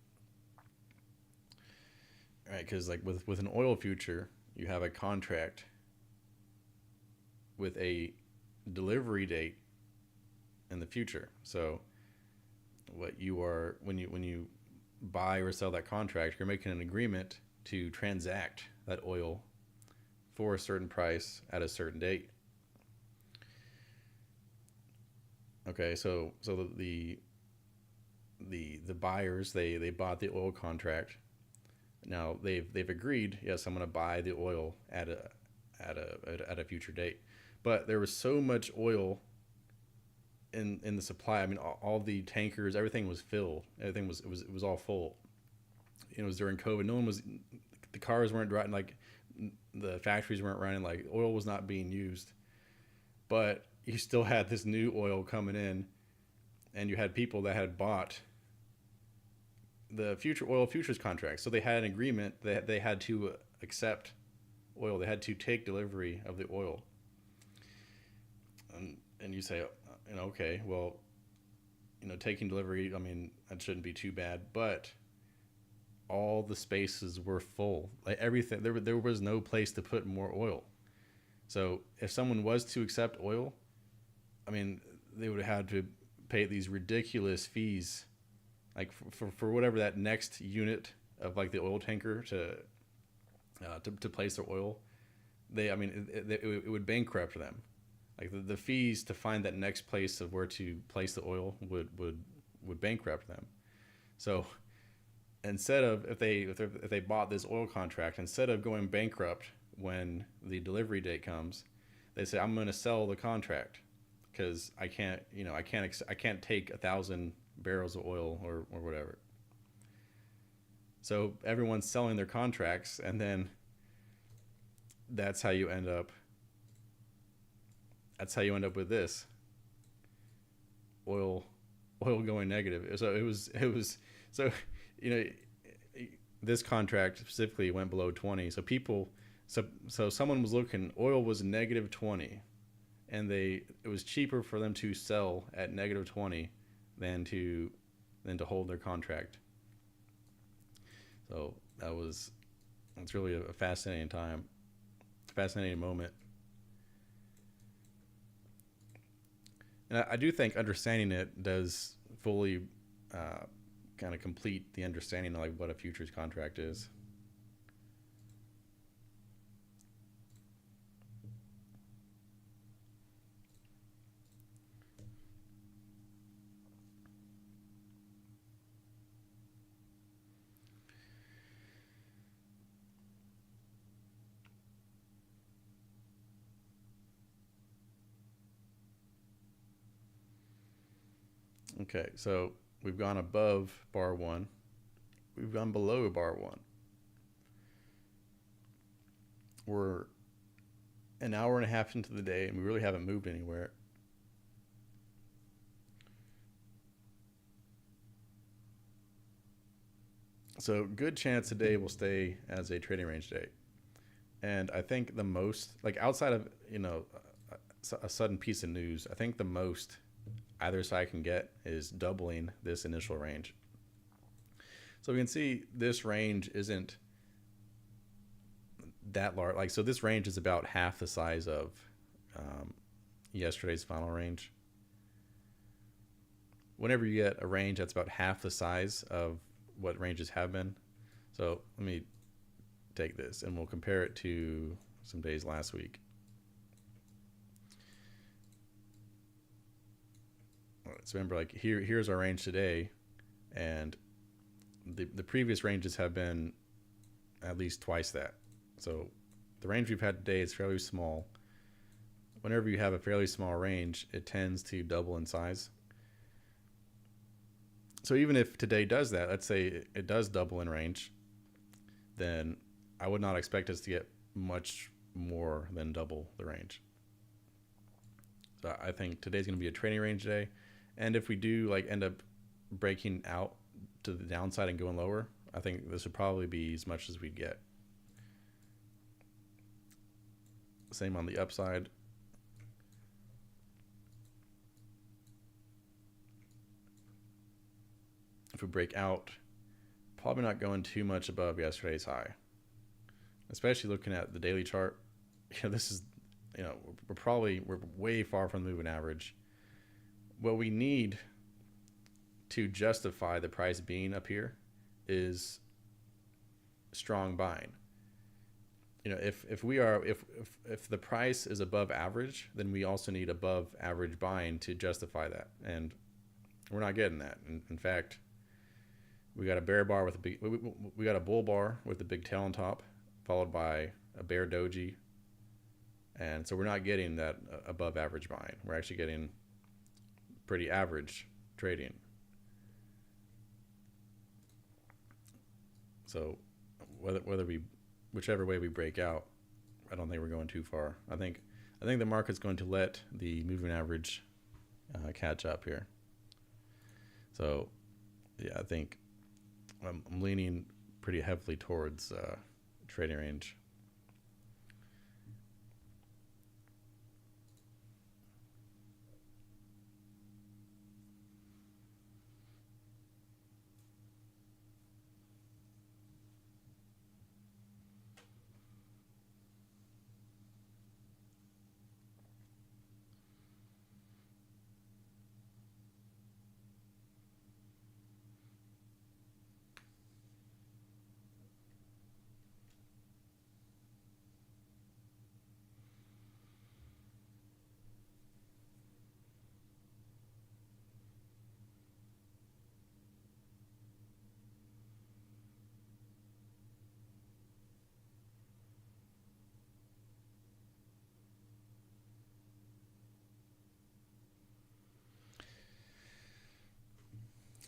Right? Because like with an oil future, you have a contract with a delivery date in the future. So what you are when you buy or sell that contract, you're making an agreement to transact that oil for a certain price at a certain date. Okay, so the the buyers, they bought the oil contract. Now they've agreed, yes, I'm going to buy the oil at a future date. But there was so much oil in the supply. I mean, all the tankers, everything was filled. Everything was all full. It was during COVID. No one was, the cars weren't running, like the factories weren't running, like oil was not being used. But you still had this new oil coming in, and you had people that had bought the future oil futures contract. So they had an agreement that they had to accept oil. They had to take delivery of the oil. And you say, okay, well, taking delivery, I mean, that shouldn't be too bad, but all the spaces were full. Like everything, there was no place to put more oil. So if someone was to accept oil, I mean, they would have had to pay these ridiculous fees, like for whatever that next unit of like the oil tanker to place their oil. I mean, it would bankrupt them. Like the fees to find that next place of where to place the oil would bankrupt them. So instead of if they bought this oil contract, instead of going bankrupt when the delivery date comes, they say, I'm going to sell the contract because I can't take 1,000 barrels of oil or whatever. So everyone's selling their contracts, and then that's how you end up with this oil going negative. So it was so this contract specifically went below 20. So someone was looking, oil was negative 20, and it was cheaper for them to sell at negative 20 than to hold their contract. So it's really a fascinating time, fascinating moment. And I do think understanding it does fully kind of complete the understanding of like what a futures contract is. Okay, so we've gone above bar 1. We've gone below bar 1. We're an hour and a half into the day, and we really haven't moved anywhere. So good chance today will stay as a trading range day. And I think the most, like outside of, a sudden piece of news, I think the most either side can get is doubling this initial range. So we can see this range isn't that large. Like, so this range is about half the size of yesterday's final range. Whenever you get a range that's about half the size of what ranges have been. So let me take this and we'll compare it to some days last week. So remember, like here's our range today, and the previous ranges have been at least twice that. So the range we've had today is fairly small. Whenever you have a fairly small range, it tends to double in size. So even if today does that, let's say it does double in range, then I would not expect us to get much more than double the range. So I think today's going to be a trading range day. And if we do like end up breaking out to the downside and going lower, I think this would probably be as much as we'd get. Same on the upside. If we break out, probably not going too much above yesterday's high. Especially looking at the daily chart. This is, we're way far from the moving average. What we need to justify the price being up here is strong buying. If the price is above average, then we also need above average buying to justify that, and we're not getting that. In fact, We got a bear bar with a big. We got a bull bar with a big tail on top, followed by a bear doji, and so we're not getting that above average buying. We're actually getting pretty average trading. So whether we whichever way we break out, I don't think we're going too far. I think the market's going to let the moving average catch up here. So yeah, I think I'm leaning pretty heavily towards trading range.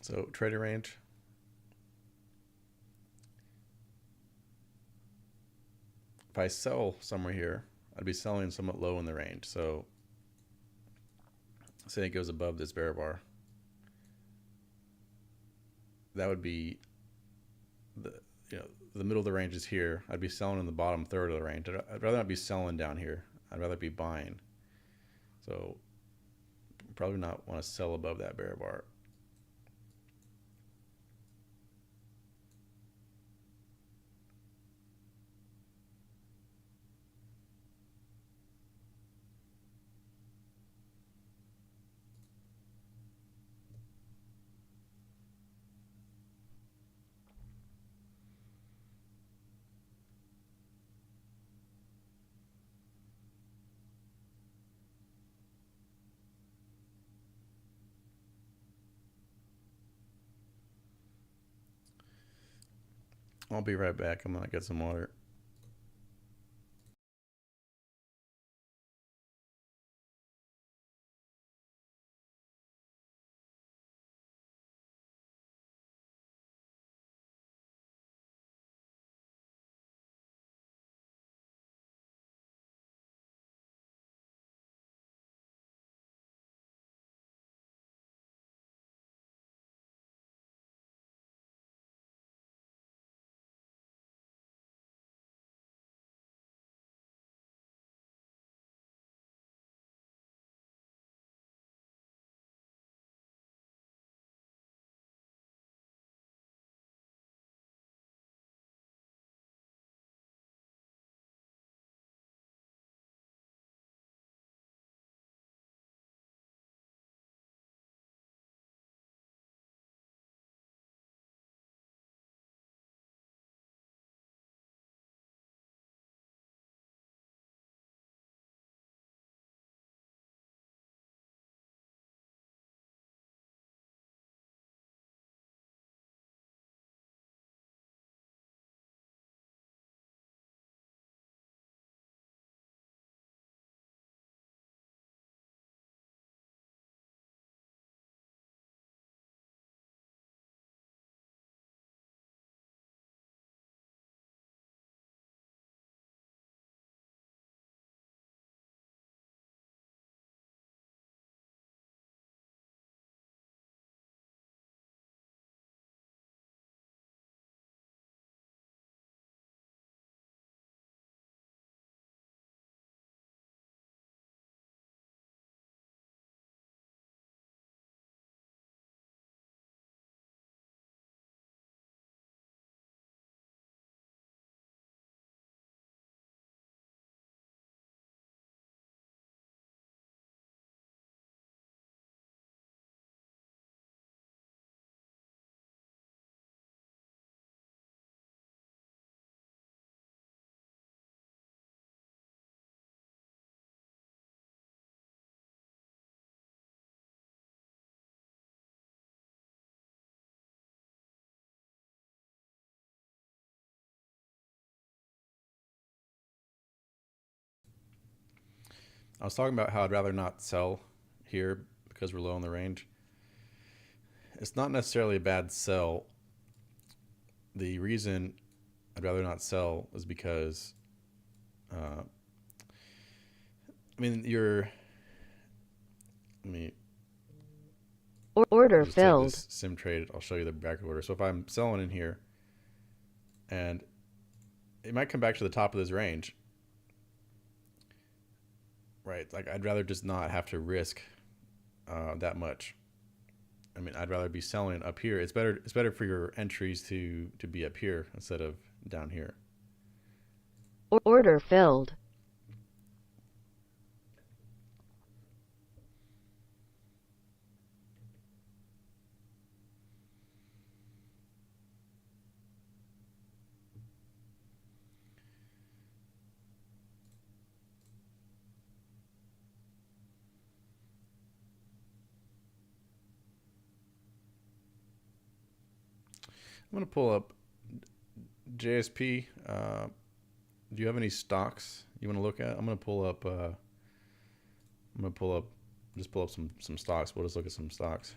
So trading range. If I sell somewhere here, I'd be selling somewhat low in the range. So say it goes above this bear bar, that would be the the middle of the range is here. I'd be selling in the bottom third of the range. I'd rather not be selling down here. I'd rather be buying. So probably not want to sell above that bear bar. I'll be right back. I'm gonna get some water. I was talking about how I'd rather not sell here because we're low in the range. It's not necessarily a bad sell. The reason I'd rather not sell is because, uh, I mean, let me Order just take filled. this sim trade. I'll show you the back order. So if I'm selling in here, and it might come back to the top of this range, right? Like I'd rather just not have to risk that much. I mean, I'd rather be selling up here. It's better. It's better for your entries to be up here instead of down here. Order filled. I'm gonna pull up JSP. Do you have any stocks you want to look at? I'm gonna pull up. Just pull up some stocks. We'll just look at some stocks.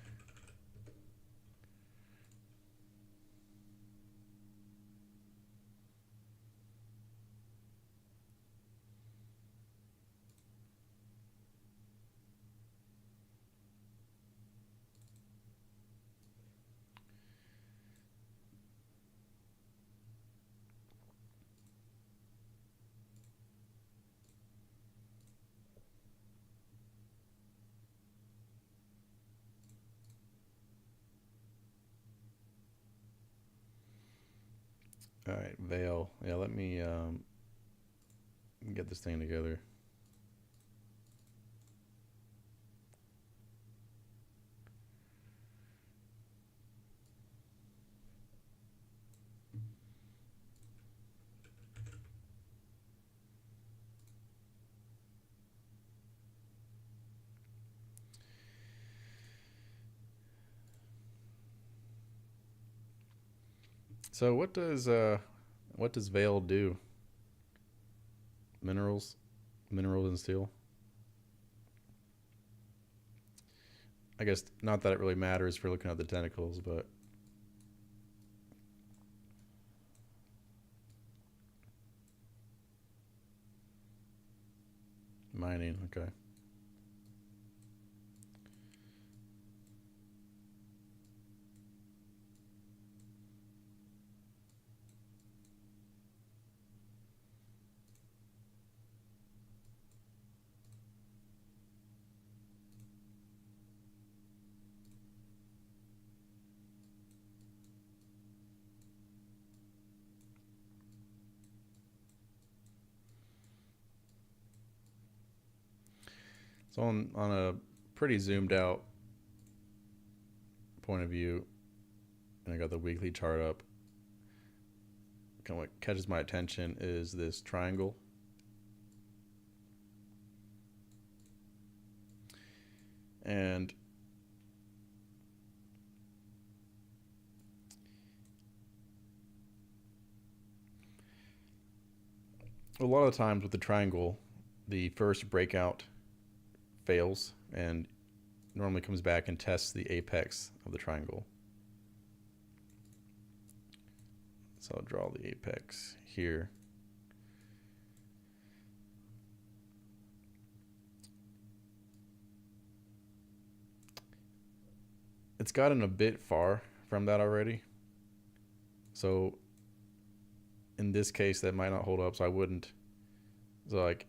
All right, Veil. Yeah, let me get this thing together. So what does Veil do? Minerals, minerals and steel. I guess not that it really matters for looking at the tentacles, but mining. Okay. So on a pretty zoomed out point of view, and I got the weekly chart up. Kind of what catches my attention is this triangle. And a lot of the times with the triangle, the first breakout fails and normally comes back and tests the apex of the triangle. So I'll draw the apex here. It's gotten a bit far from that already. So in this case, that might not hold up. So I wouldn't. So like,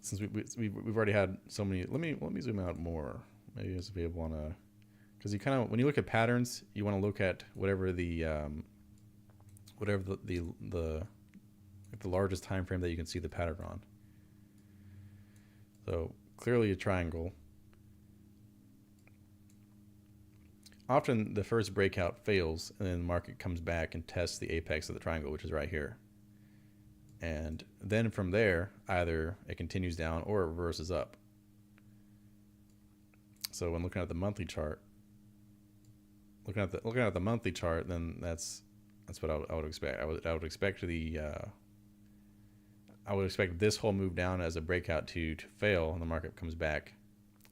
since we've already had so many. Let me zoom out more. Maybe this will be able to, because you kind of, when you look at patterns, you want to look at whatever the largest time frame that you can see the pattern on. So clearly a triangle. Often the first breakout fails and then the market comes back and tests the apex of the triangle, which is right here. And then from there, either it continues down or it reverses up. So when looking at the monthly chart, looking at the monthly chart, then that's what I would expect. I would expect I would expect this whole move down as a breakout to fail, and the market comes back,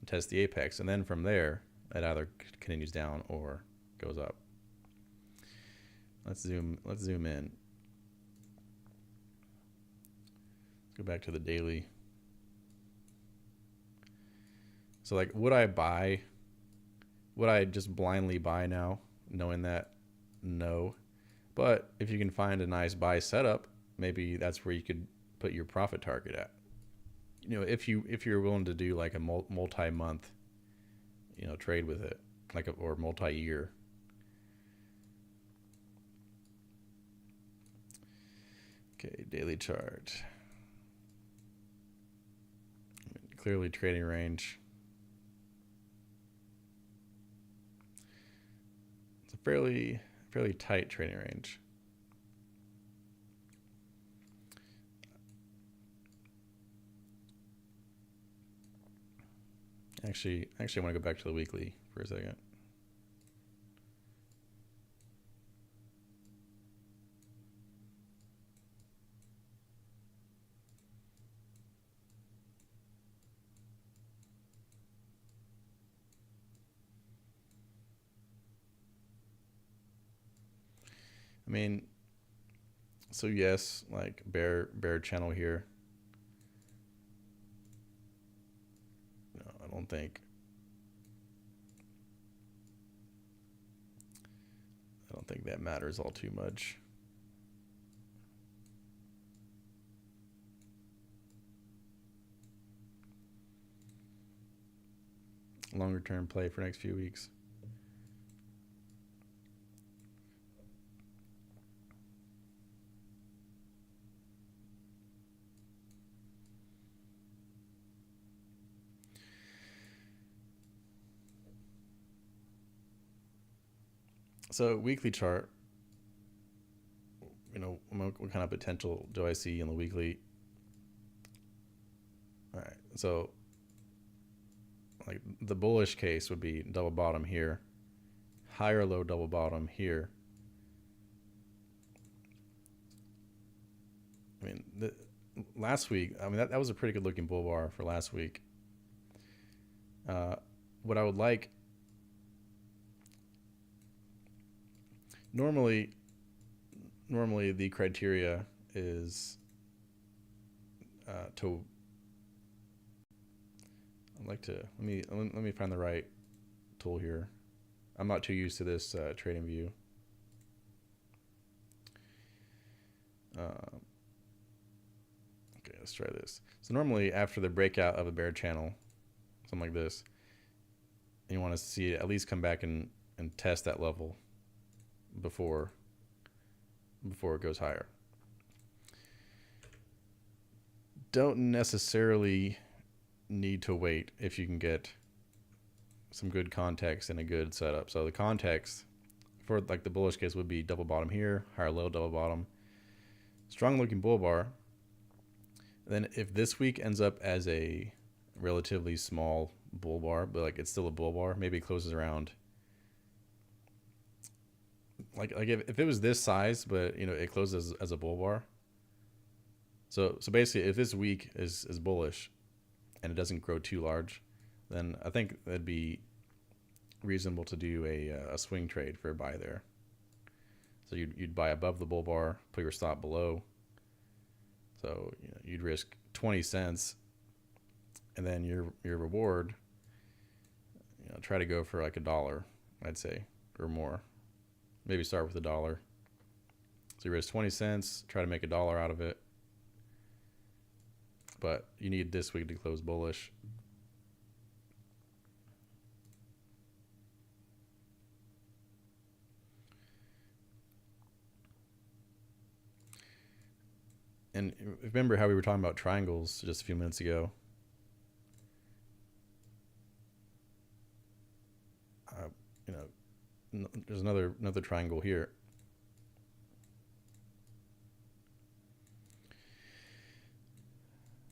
tests the apex, and then from there it either continues down or goes up. Let's zoom in. Let's go back to the daily. So like, would I buy? Would I just blindly buy now, knowing that? No. But if you can find a nice buy setup, maybe that's where you could put your profit target at. You know, if you're willing to do like a multi-month, you know, trade with it, like or multi-year. Okay, daily chart. Clearly trading range. It's a fairly tight trading range. Actually, I want to go back to the weekly for a second. I mean, so yes, like bear channel here. No, I don't think that matters all too much. Longer term play for next few weeks. So weekly chart, you know, what kind of potential do I see in the weekly? All right, so like the bullish case would be double bottom here, higher low double bottom here. I mean, last week, I mean, that was a pretty good looking bull bar for last week. What I would like, normally the criteria is to, I'd like to, let me find the right tool here. I'm not too used to this trading view. Okay, let's try this. So normally after the breakout of a bear channel, something like this, you want to see it at least come back and test that level before it goes higher. Don't necessarily need to wait if you can get some good context and a good setup. So the context for like the bullish case would be double bottom here, higher low double bottom, strong looking bull bar. Then if this week ends up as a relatively small bull bar, but like it's still a bull bar, maybe it closes around like if it was this size, but you know it closes as a bull bar. So basically, if this week is bullish and it doesn't grow too large, then I think that'd be reasonable to do a swing trade for a buy there. So you'd buy above the bull bar, put your stop below. So you know, you'd risk 20 cents, and then your reward, you know, try to go for like $1, I'd say, or more. Maybe start with $1. So you risk 20 cents, try to make $1 out of it. But you need this week to close bullish. And remember how we were talking about triangles just a few minutes ago? You know, there's another triangle here.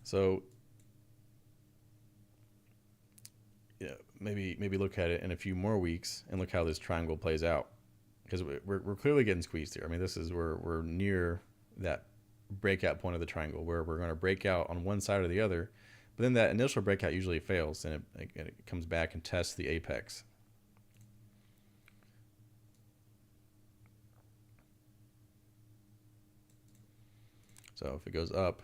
So, yeah, maybe look at it in a few more weeks and look how this triangle plays out, because we're clearly getting squeezed here. I mean, this is we're near that breakout point of the triangle where we're going to break out on one side or the other, but then that initial breakout usually fails and it comes back and tests the apex. So if it goes up,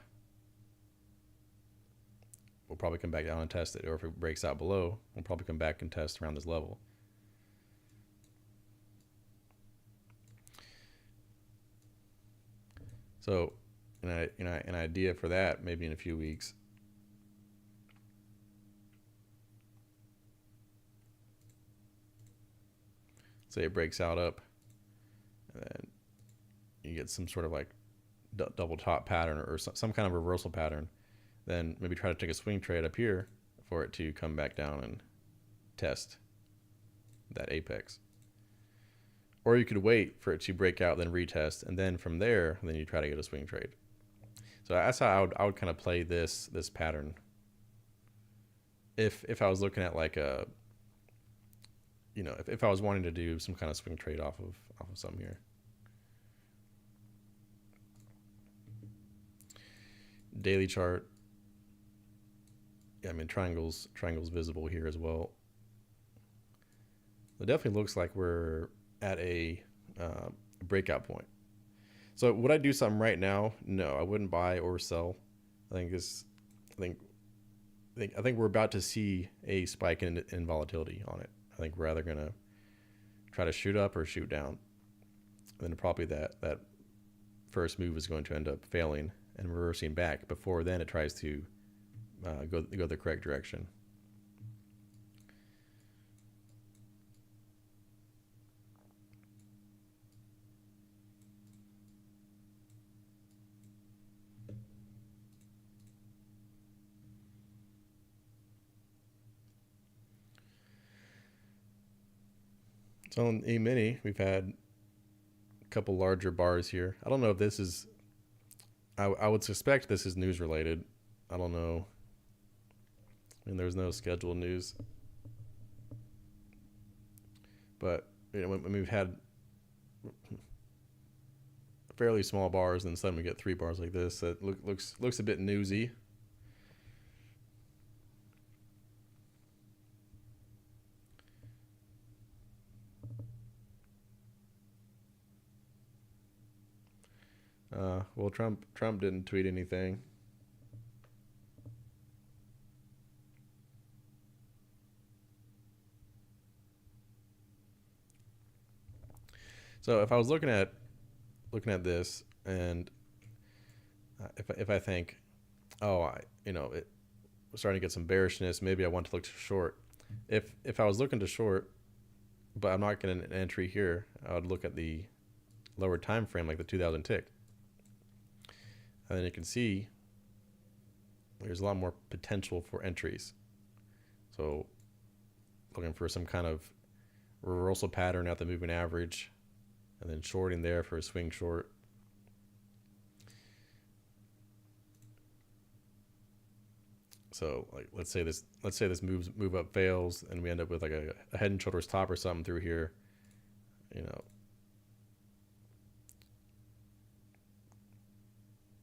we'll probably come back down and test it. Or if it breaks out below, we'll probably come back and test around this level. So an idea for that, maybe in a few weeks. Say it breaks out up, and then you get some sort of like double top pattern or some kind of reversal pattern. Then maybe try to take a swing trade up here for it to come back down and test that apex. Or you could wait for it to break out, then retest, and then from there, then you try to get a swing trade. So that's how I would kind of play this pattern. If I was looking at like a, if I was wanting to do some kind of swing trade off of something here. Daily chart. Yeah, I mean triangles visible here as well. It definitely looks like we're at a breakout point. So would I do something right now? No, I wouldn't buy or sell. I think we're about to see a spike in volatility on it. I think we're either gonna try to shoot up or shoot down. And then probably that first move is going to end up failing and reversing back before then it tries to go the correct direction. So on E-mini, we've had a couple larger bars here. I don't know if this is, I would suspect this is news related. I don't know. I mean, there's no scheduled news. But when we've had fairly small bars and suddenly we get 3 bars like this, that looks a bit newsy. Well, Trump didn't tweet anything. So if I was looking at this, and if I think, we're starting to get some bearishness, maybe I want to look to short. If I was looking to short, but I'm not getting an entry here, I would look at the lower time frame, like the 2000 tick. And then you can see there's a lot more potential for entries. So looking for some kind of reversal pattern at the moving average, and then shorting there for a swing short. So like let's say this move up fails and we end up with like a head and shoulders top or something through here.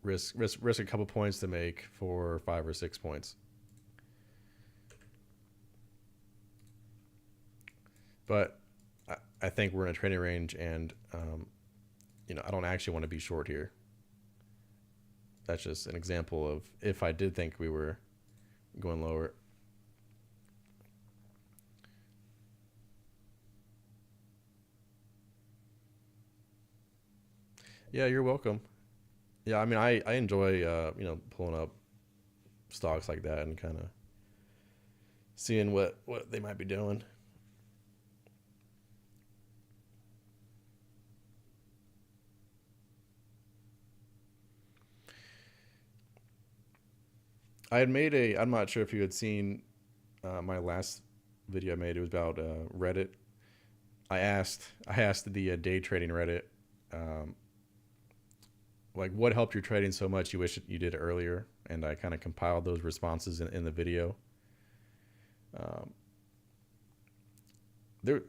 Risk a couple points to make for 5 or 6 points. But I think we're in a trading range, and I don't actually want to be short here. That's just an example of if I did think we were going lower. Yeah, you're welcome. Yeah, I mean, I enjoy pulling up stocks like that and kind of seeing what they might be doing. I'm not sure if you had seen my last video I made. It was about Reddit. I asked the day trading Reddit, like what helped your trading so much you wish you did earlier, and I kind of compiled those responses in the video. There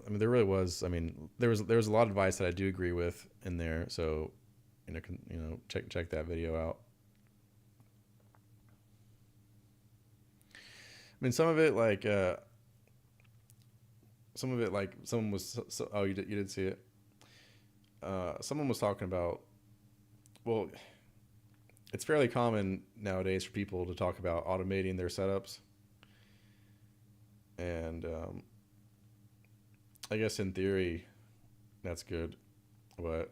really was. I mean, there was a lot of advice that I do agree with in there. So, check that video out. I mean, some of it like someone was. Oh, you did see it. Someone was talking about. Well, it's fairly common nowadays for people to talk about automating their setups, and I guess in theory, that's good, but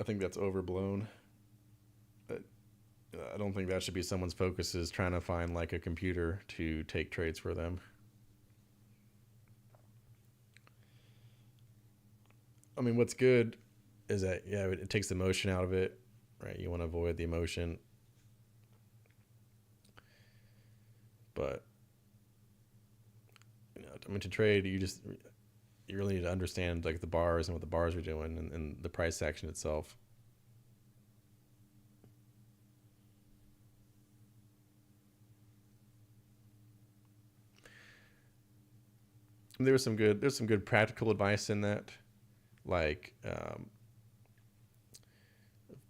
I think that's overblown. I don't think that should be someone's focus, is trying to find like a computer to take trades for them. I mean, what's good is that, yeah, it takes the emotion out of it, right? You want to avoid the emotion, but I mean, to trade, you really need to understand like the bars and what the bars are doing, and the price action itself. And there's some good practical advice in that, like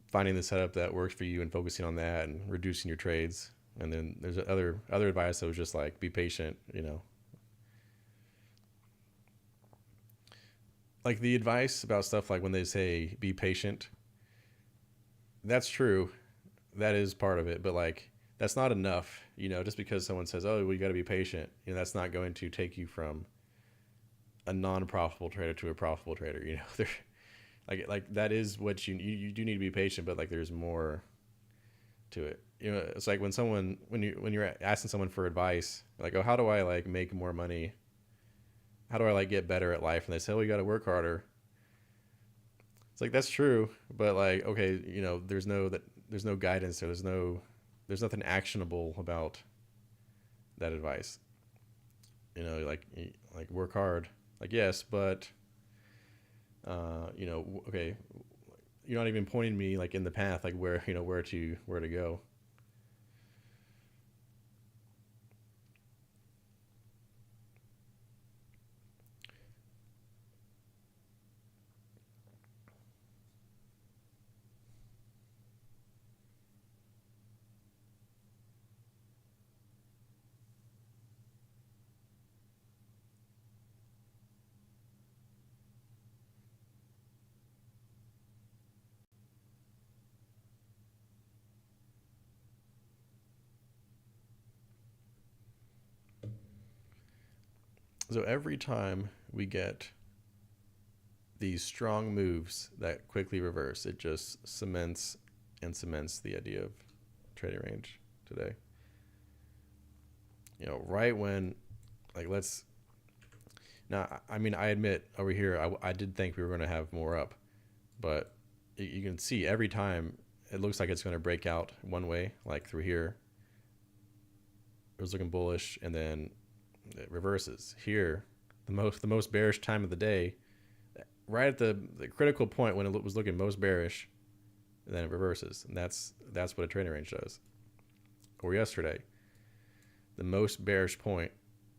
finding the setup that works for you and focusing on that and reducing your trades. And then there's other advice that was just like, be patient, like the advice about stuff like when they say be patient, that's true, that is part of it, but like that's not enough. Just because someone says, oh, well, you got to be patient, that's not going to take you from a non-profitable trader to a profitable trader. They're like that is what you do need to be patient, but like there's more to it. It's like when you're asking someone for advice, like, oh, how do I like make more money? How do I like get better at life? And they say, oh, you got to work harder. It's like, that's true, but like, okay, there's no guidance, or there's nothing actionable about that advice. Like work hard. Like, yes, but okay, you're not even pointing me like in the path, like where to go. So every time we get these strong moves that quickly reverse, it just cements the idea of trading range today. Right when, like, let's now, I mean, I admit over here, I did think we were going to have more up, but you can see every time it looks like it's going to break out one way, like through here. It was looking bullish, and then it reverses here. The most bearish time of the day, right at the critical point when it was looking most bearish, and then it reverses, and that's what a trading range does. Or yesterday, the most bearish point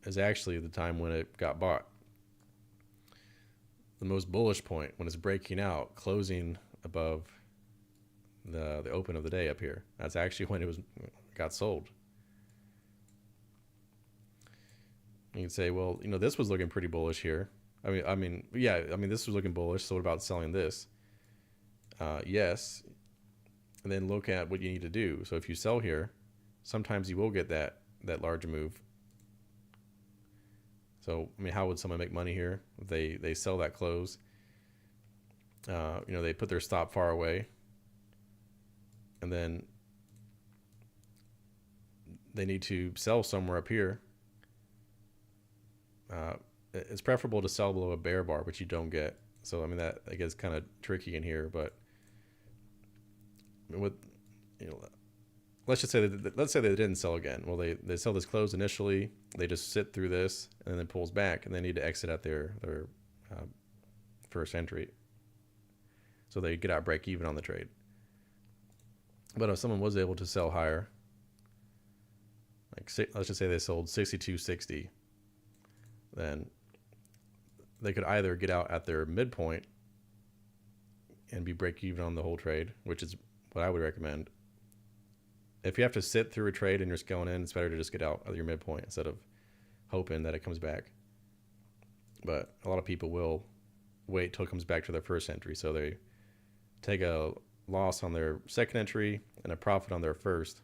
is actually the time when it got bought. The most bullish point when it's breaking out, closing above the open of the day up here. That's actually when it got sold. You can say, well, this was looking pretty bullish here. Yeah, this was looking bullish. So what about selling this? Yes. And then look at what you need to do. So if you sell here, sometimes you will get that large move. So, how would someone make money here? They sell that close. They put their stop far away, and then they need to sell somewhere up here. It's preferable to sell below a bear bar, which you don't get. So, that I guess kind of tricky in here, but with let's say they didn't sell again. Well, they sell this close initially. They just sit through this, and then it pulls back, and they need to exit at their first entry. So they get out break even on the trade. But if someone was able to sell higher, like let's just say they sold 62.60, then they could either get out at their midpoint and be break even on the whole trade, which is what I would recommend. If you have to sit through a trade and you're scaling in, it's better to just get out of your midpoint instead of hoping that it comes back. But a lot of people will wait till it comes back to their first entry, so they take a loss on their second entry and a profit on their first.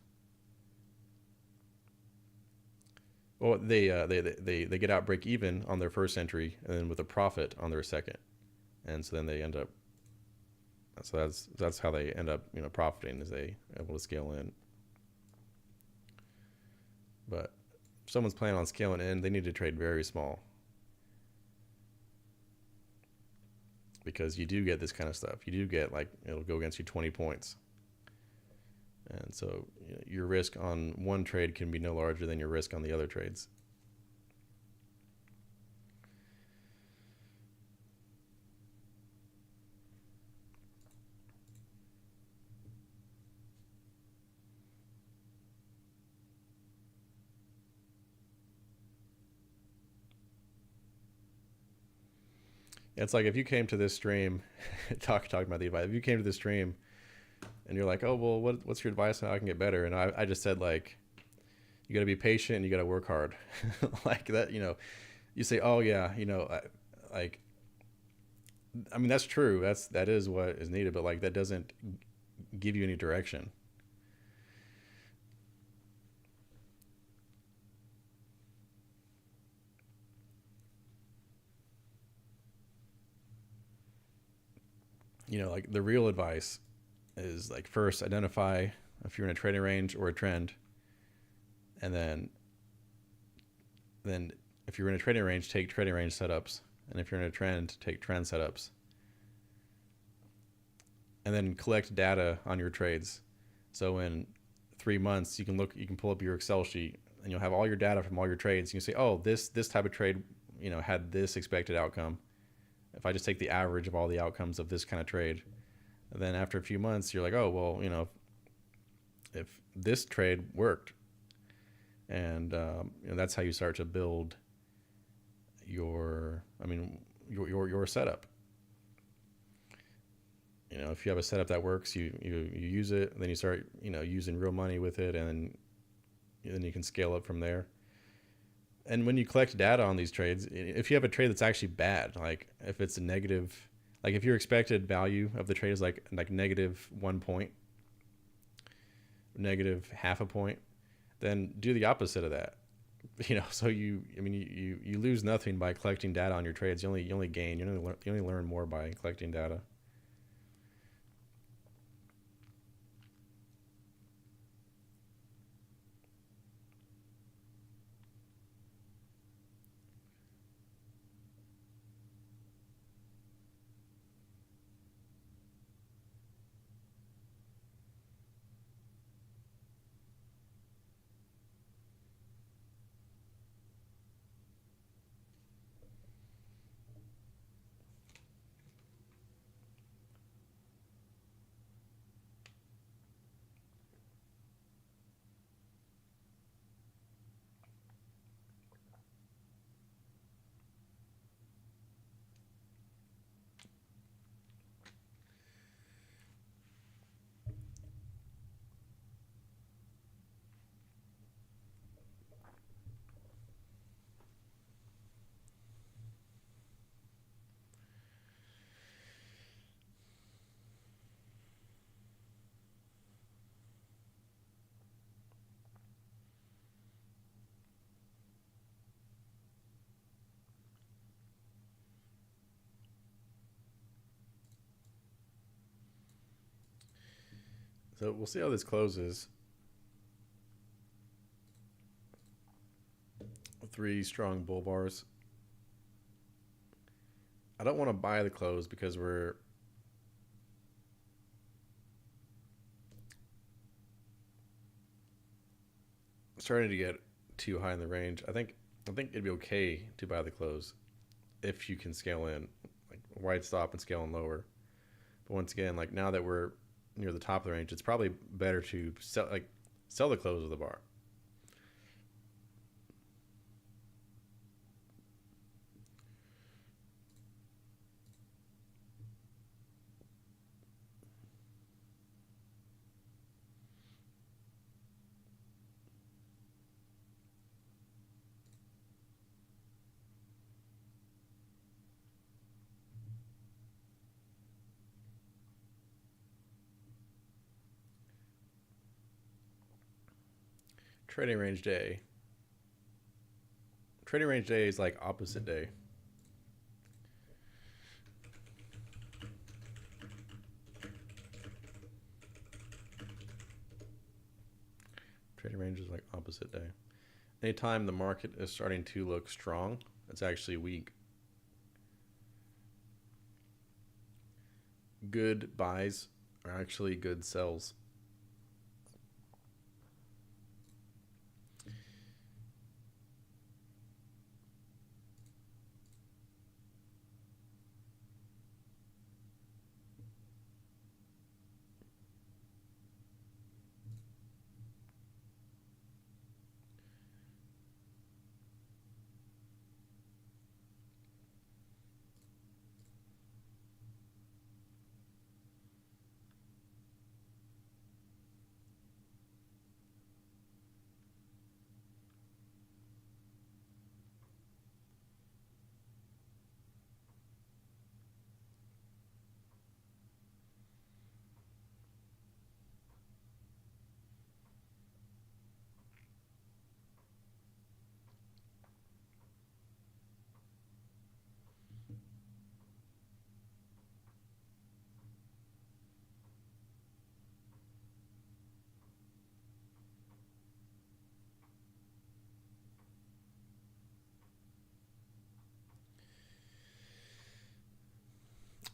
Well, they get out break even on their first entry and then with a profit on their second, and so then they end up. So that's how they end up, profiting, is they able to scale in. But if someone's planning on scaling in, they need to trade very small, because you do get this kind of stuff. You do get, like, it'll go against you 20 points. And so your risk on one trade can be no larger than your risk on the other trades. It's like if you came to this stream, talking about the advice. If you came to this stream and you're like, oh, well, what's your advice on how I can get better? And I just said, like, you got to be patient and you got to work hard. Like that, you say, oh yeah, like, I mean, that's true. That is what is needed, but like, that doesn't give you any direction. Like, the real advice is, like, first identify if you're in a trading range or a trend, and then if you're in a trading range, take trading range setups, and if you're in a trend, take trend setups, and then collect data on your trades. So in 3 months, you can pull up your Excel sheet and you'll have all your data from all your trades. You can say, oh, this type of trade, had this expected outcome. If I just take the average of all the outcomes of this kind of trade, and then after a few months, you're like, oh, well, if this trade worked, and that's how you start to build your setup. If you have a setup that works, you use it, and then you start using real money with it, and then you can scale up from there. And when you collect data on these trades, if you have a trade that's actually bad, like if it's a negative, like if your expected value of the trade is like negative 1 point, negative half a point, then do the opposite of that. So you lose nothing by collecting data on your trades. You only gain. You only learn more by collecting data. So we'll see how this closes. 3 strong bull bars. I don't want to buy the close because we're starting to get too high in the range. I think it'd be okay to buy the close if you can scale in, like wide stop and scale in lower. But once again, like now that we're near the top of the range, it's probably better to sell the close of the bar. Trading range day. Trading range day is like opposite day. Trading range is like opposite day. Anytime the market is starting to look strong, it's actually weak. Good buys are actually good sells.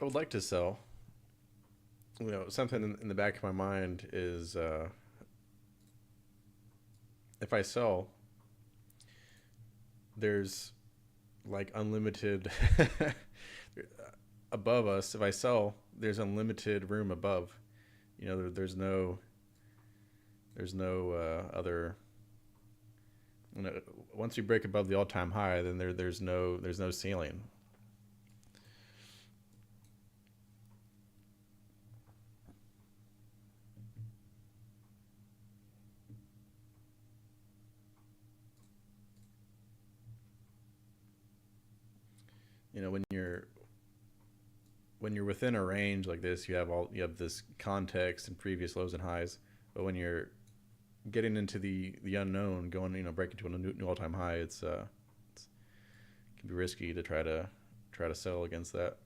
I would like to sell. Something in the back of my mind is if I sell, there's like unlimited above us. If I sell, there's unlimited room above. There's no other. Once you break above the all-time high, then there's no ceiling. When you're within a range like this, you have this context and previous lows and highs. But when you're getting into the unknown, going breaking to a new all-time high, it can be risky to try to sell against that.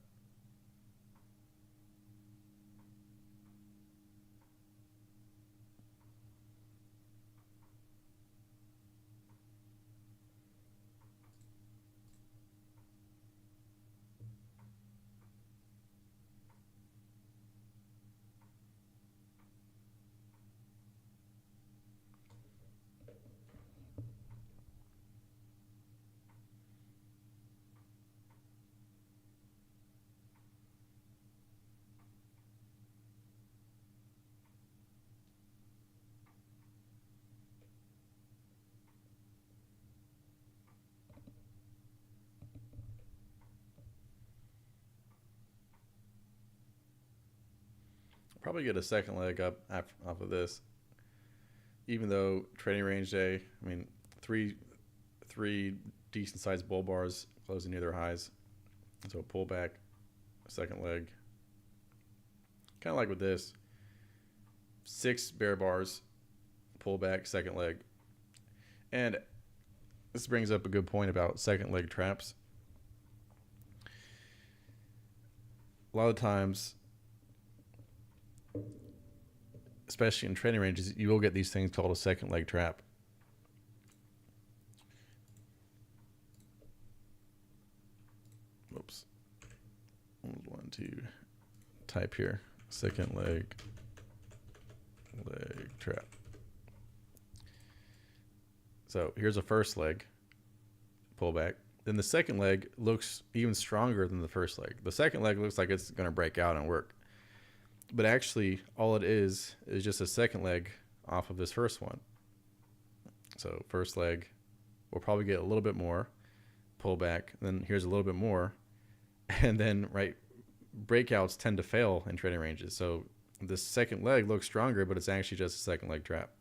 Probably get a second leg up off of this, even though trading range day. I mean, three decent sized bull bars closing near their highs, so a pullback, a second leg. Kind of like with this, 6 bear bars, pullback, second leg, and this brings up a good point about second leg traps. A lot of times, especially in trading ranges, you will get these things called a second leg trap. Oops. One, two. Type here. Second leg trap. So here's a first leg pullback. Then the second leg looks even stronger than the first leg. The second leg looks like it's going to break out and work. But actually, all it is just a second leg off of this first one. So first leg, we'll probably get a little bit more pullback. Then here's a little bit more. And then, breakouts tend to fail in trading ranges. So this second leg looks stronger, but it's actually just a second leg trap.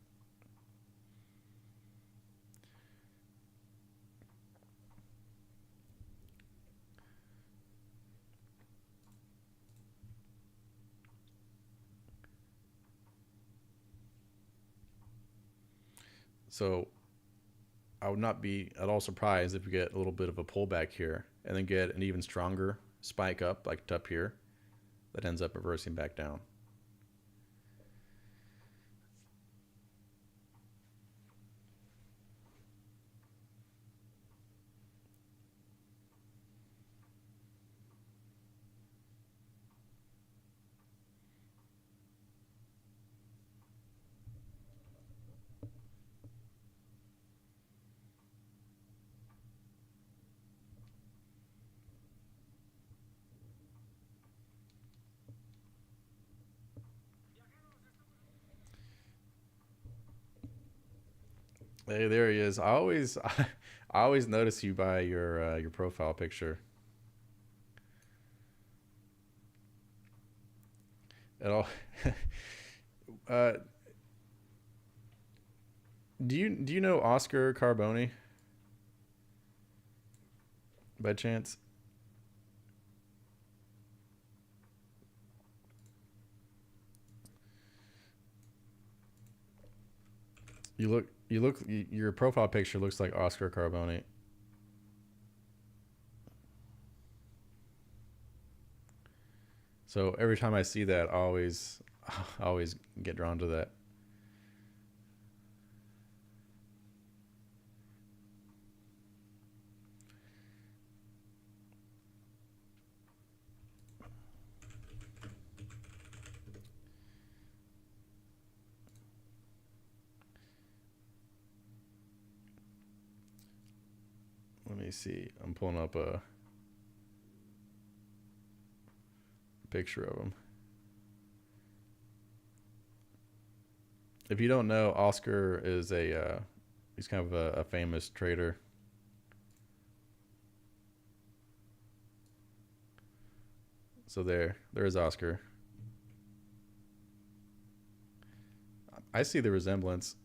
So I would not be at all surprised if we get a little bit of a pullback here and then get an even stronger spike up, like up here, that ends up reversing back down. Hey, there he is. I always notice you by your profile picture. At all. uh, do you know Oscar Carboni by chance? Your profile picture looks like Oscar Carboni. So every time I see that, I always get drawn to that. Let me see. I'm pulling up a picture of him. If you don't know, Oscar is he's kind of a famous trader. So there's Oscar. I see the resemblance.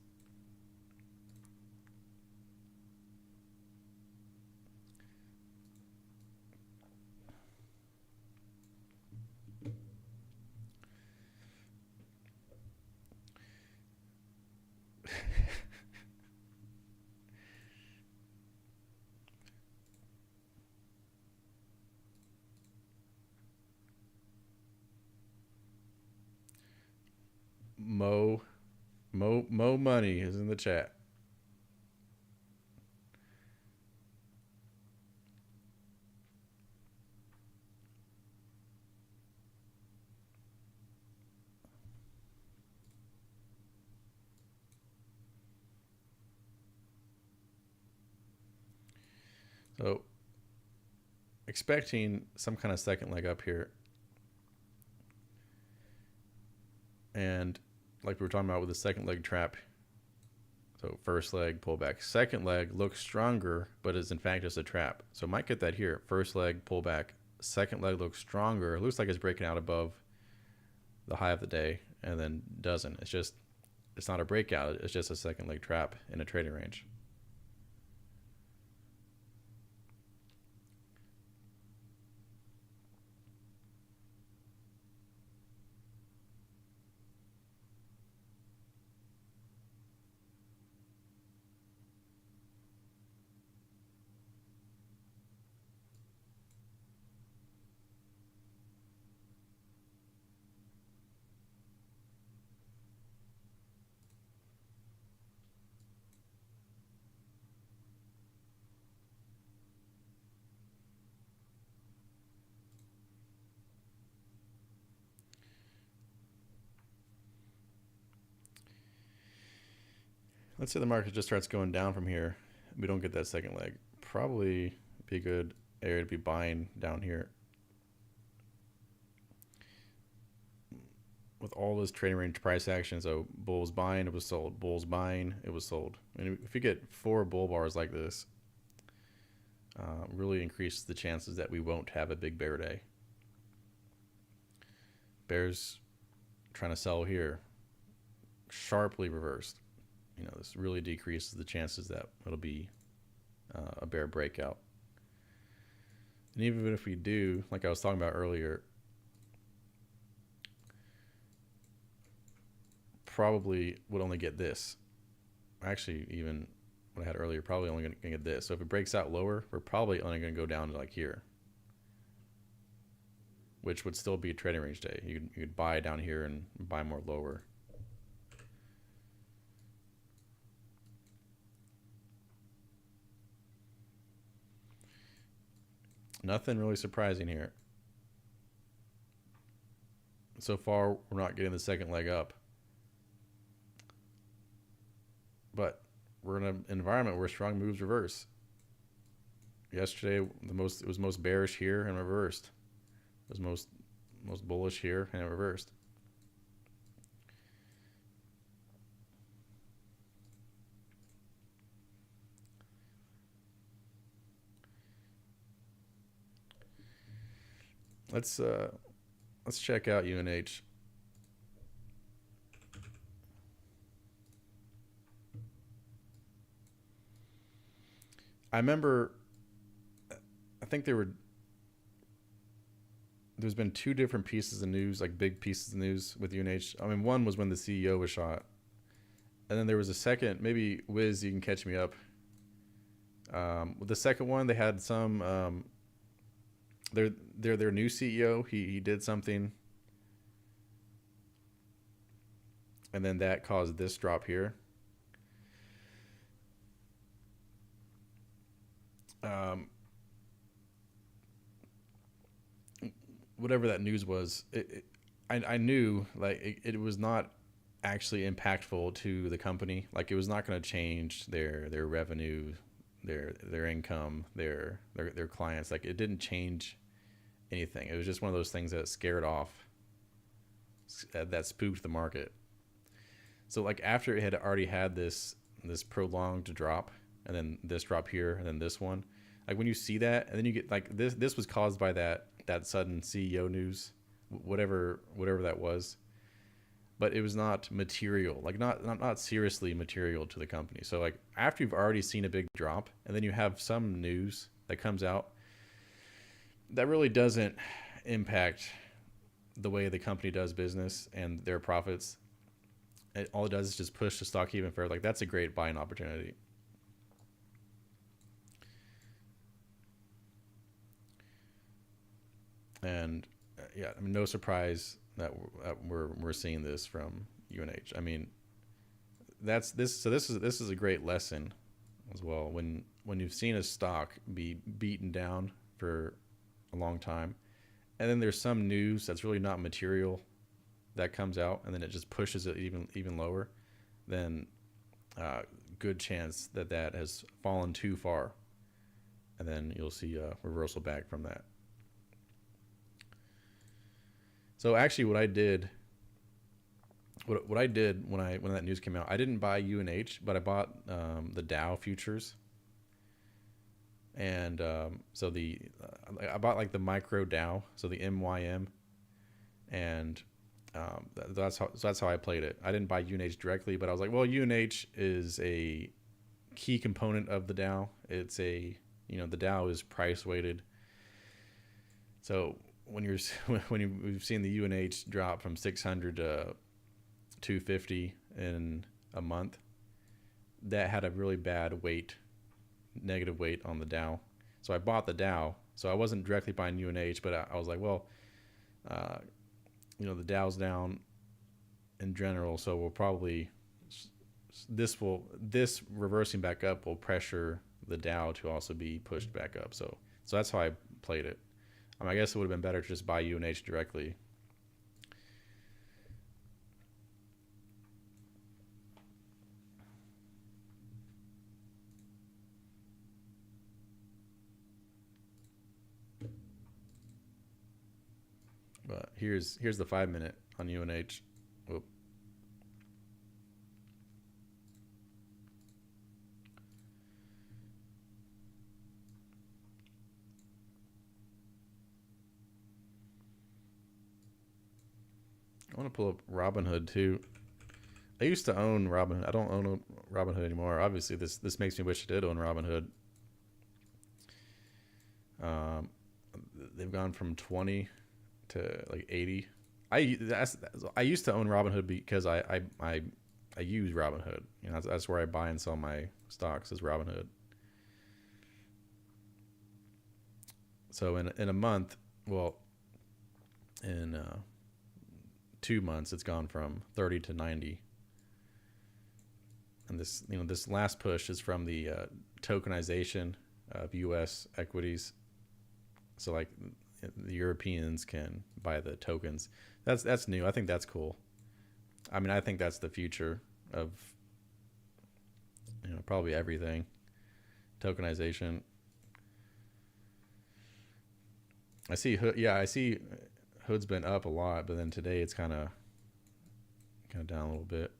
Mo Mo Money is in the chat. So expecting some kind of second leg up here. And like we were talking about with the second leg trap. So first leg pullback. Second leg looks stronger, but is in fact just a trap. So might get that here. First leg pullback. Second leg looks stronger. It looks like it's breaking out above the high of the day and then doesn't. It's not a breakout. It's just a second leg trap in a trading range. Let's say the market just starts going down from here. We don't get that second leg. Probably be a good area to be buying down here. With all this trading range price action, so bulls buying, it was sold. Bulls buying, it was sold. And if you get 4 bull bars like this, really increases the chances that we won't have a big bear day. Bears trying to sell here, sharply reversed. This really decreases the chances that it'll be a bear breakout. And even if we do, like I was talking about earlier, probably would only get this. actually even what I had earlier, probably only going to get this. So if it breaks out lower, we're probably only going to go down to like here, which would still be a trading range day. You could buy down here and buy more lower. Nothing really surprising here. So far, we're not getting the second leg up. But we're in an environment where strong moves reverse. Yesterday, it was most bearish here and reversed. It was most bullish here and it reversed. Let's check out UNH. I remember, I think there's been two different pieces of news, like big pieces of news with UNH. I mean, one was when the CEO was shot, and then there was a second. Maybe Wiz, you can catch me up. The second one, they had some. Their new CEO. He did something, and then that caused this drop here. Whatever that news was, I knew like it was not actually impactful to the company. Like it was not going to change their revenue, their income, their clients. Like it didn't change anything. It was just one of those things that scared off, that spooked the market. So like after it had already had this prolonged drop, and then this drop here, and then this one, like when you see that, and then you get like this was caused by that sudden CEO news, whatever that was, but it was not material, like not seriously material to the company. So like after you've already seen a big drop, and then you have some news that comes out that really doesn't impact the way the company does business and their profits, all it does is just push the stock even further. Like that's a great buying opportunity. And yeah, I mean, no surprise that we're seeing this from UNH. I mean, that's this. So this is a great lesson as well. When you've seen a stock be beaten down for a long time, and then there's some news that's really not material that comes out, and then it just pushes it even lower, then good chance that has fallen too far, and then you'll see a reversal back from that. So actually, what I did when that news came out, I didn't buy UNH, but I bought the Dow futures, and so I bought like the micro Dow, so the MYM, and that's how I played it. I didn't buy UNH directly, but I was like, well, UNH is a key component of the Dow. It's the Dow is price weighted, so we've seen the UNH drop from 600 to 250 in a month, that had a really bad negative weight on the Dow. So I bought the Dow. So I wasn't directly buying UNH, but I was like, well, the Dow's down in general, so we'll probably this reversing back up will pressure the Dow to also be pushed back up. So that's how I played it. I guess it would have been better to just buy UNH directly. But here's the 5-minute on UNH. Whoop. I want to pull up Robinhood too. I used to own Robinhood. I don't own Robinhood anymore. Obviously, this makes me wish I did own Robinhood. They've gone from 20 to like 80. I used to own Robinhood because I I use Robinhood. You know, that's where I buy and sell my stocks is Robinhood. So in a month, well, in 2 months, it's gone from 30 to 90. And this last push is from the tokenization of U.S. equities. So like the Europeans can buy the tokens. That's new. I think that's cool. I mean, I think that's the future of probably everything. Tokenization. I see Hood's been up a lot, but then today it's kind of down a little bit.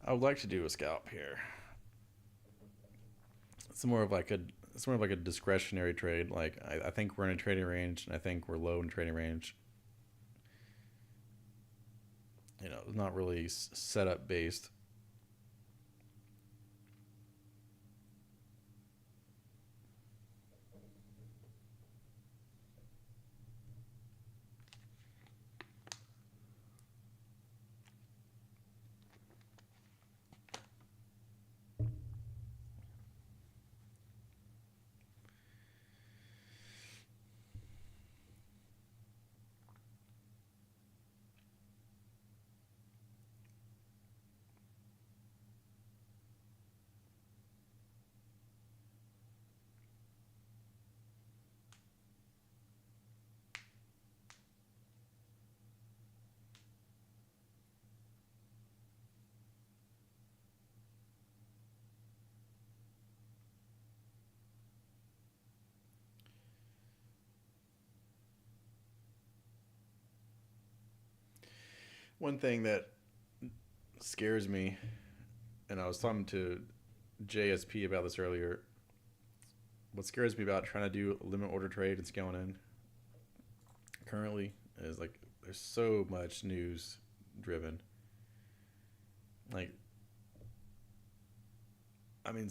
I would like to do a scalp here. It's more of like a discretionary trade. Like I think we're in a trading range, and I think we're low in trading range. Not really setup based. One thing that scares me, and I was talking to JSP about this earlier. What scares me about trying to do a limit order trade and scaling in currently is like there's so much news driven. Like, I mean,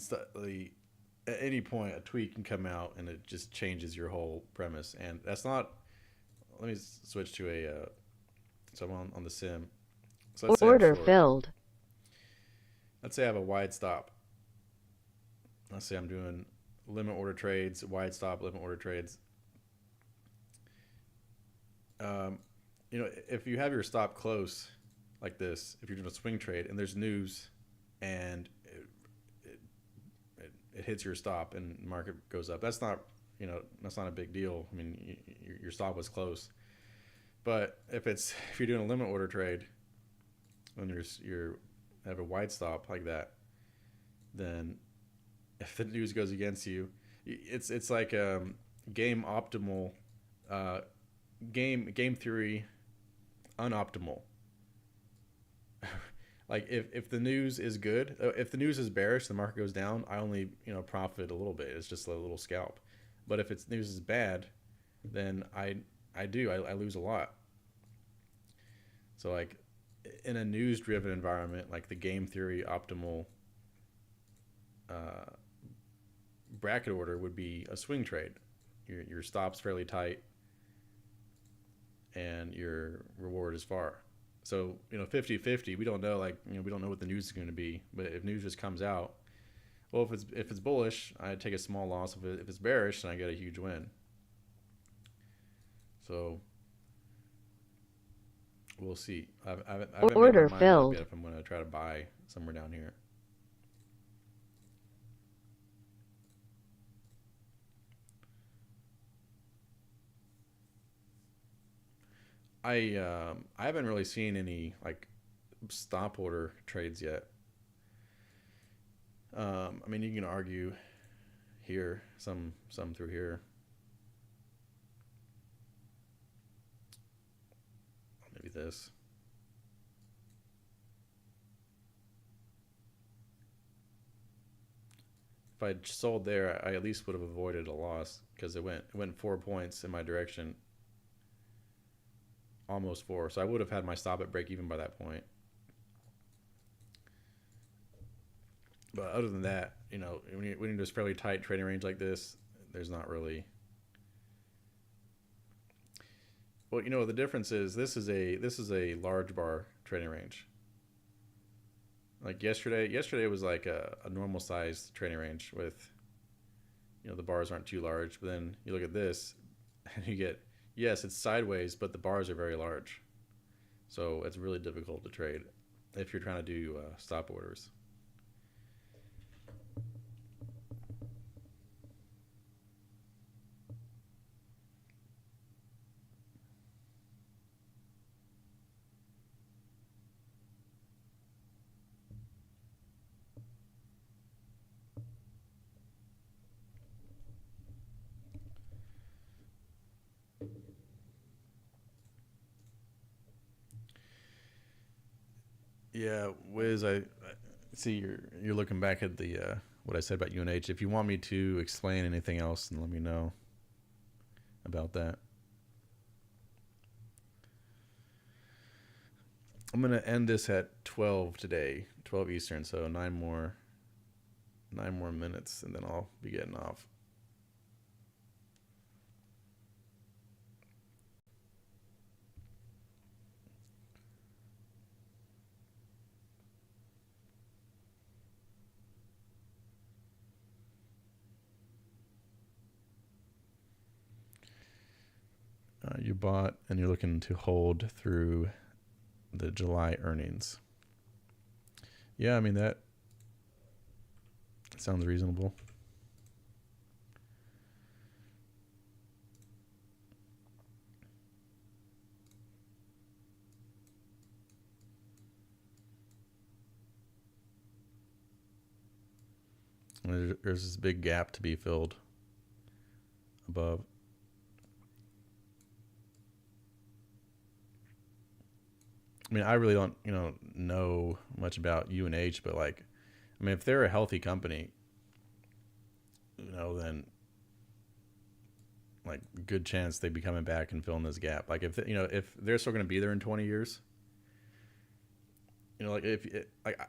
at any point a tweet can come out and it just changes your whole premise, and that's not. Let me switch to a. So I'm on the sim. So let's say I'm Order short. filled. Let's say I have a wide stop. Let's say I'm doing limit order trades, wide stop limit order trades. Um, if you have your stop close like this, if you're doing a swing trade and there's news and it hits your stop and market goes up, that's not a big deal. I mean, your stop was close. But if you're doing a limit order trade and you're have a wide stop like that, then if the news goes against you, it's like game optimal, uh, game theory unoptimal. Like if the news is good, if the news is bearish, the market goes down. I only profit a little bit. It's just a little scalp. But if it's news is bad, then I lose a lot. So like in a news driven environment, like the game theory optimal uh, bracket order would be a swing trade. Your stop's fairly tight, and your reward is far. So 50-50. We don't know we don't know what the news is going to be. But if news just comes out, well, if it's bullish, I take a small loss. If it's bearish, then I get a huge win. So We'll see. I haven't made my Order mind up yet filled. if I'm going to try to buy somewhere down here. I haven't really seen any like stop order trades yet. I mean, you can argue here, some through here, maybe this. If I'd sold there, I at least would have avoided a loss because it went 4 points in my direction, almost four. So I would have had my stop at break even by that point. But other than that, when you're just fairly tight trading range like this, there's not really. Well, the difference is this is a large bar trading range. Like yesterday was like a normal sized trading range with the bars aren't too large. But then you look at this, and you get, yes, it's sideways, but the bars are very large, so it's really difficult to trade if you're trying to do stop orders. Yeah, Wiz, I see you're looking back at the what I said about UNH. If you want me to explain anything else, then let me know about that. I'm gonna end this at 12 today, 12 Eastern, so nine more minutes, and then I'll be getting off. You bought and you're looking to hold through the July earnings. Yeah, I mean that sounds reasonable. There's this big gap to be filled above. I mean, I really don't, know much about UNH, but like, I mean, if they're a healthy company, then like good chance they'd be coming back and filling this gap. Like if they're still going to be there in 20 years, like if like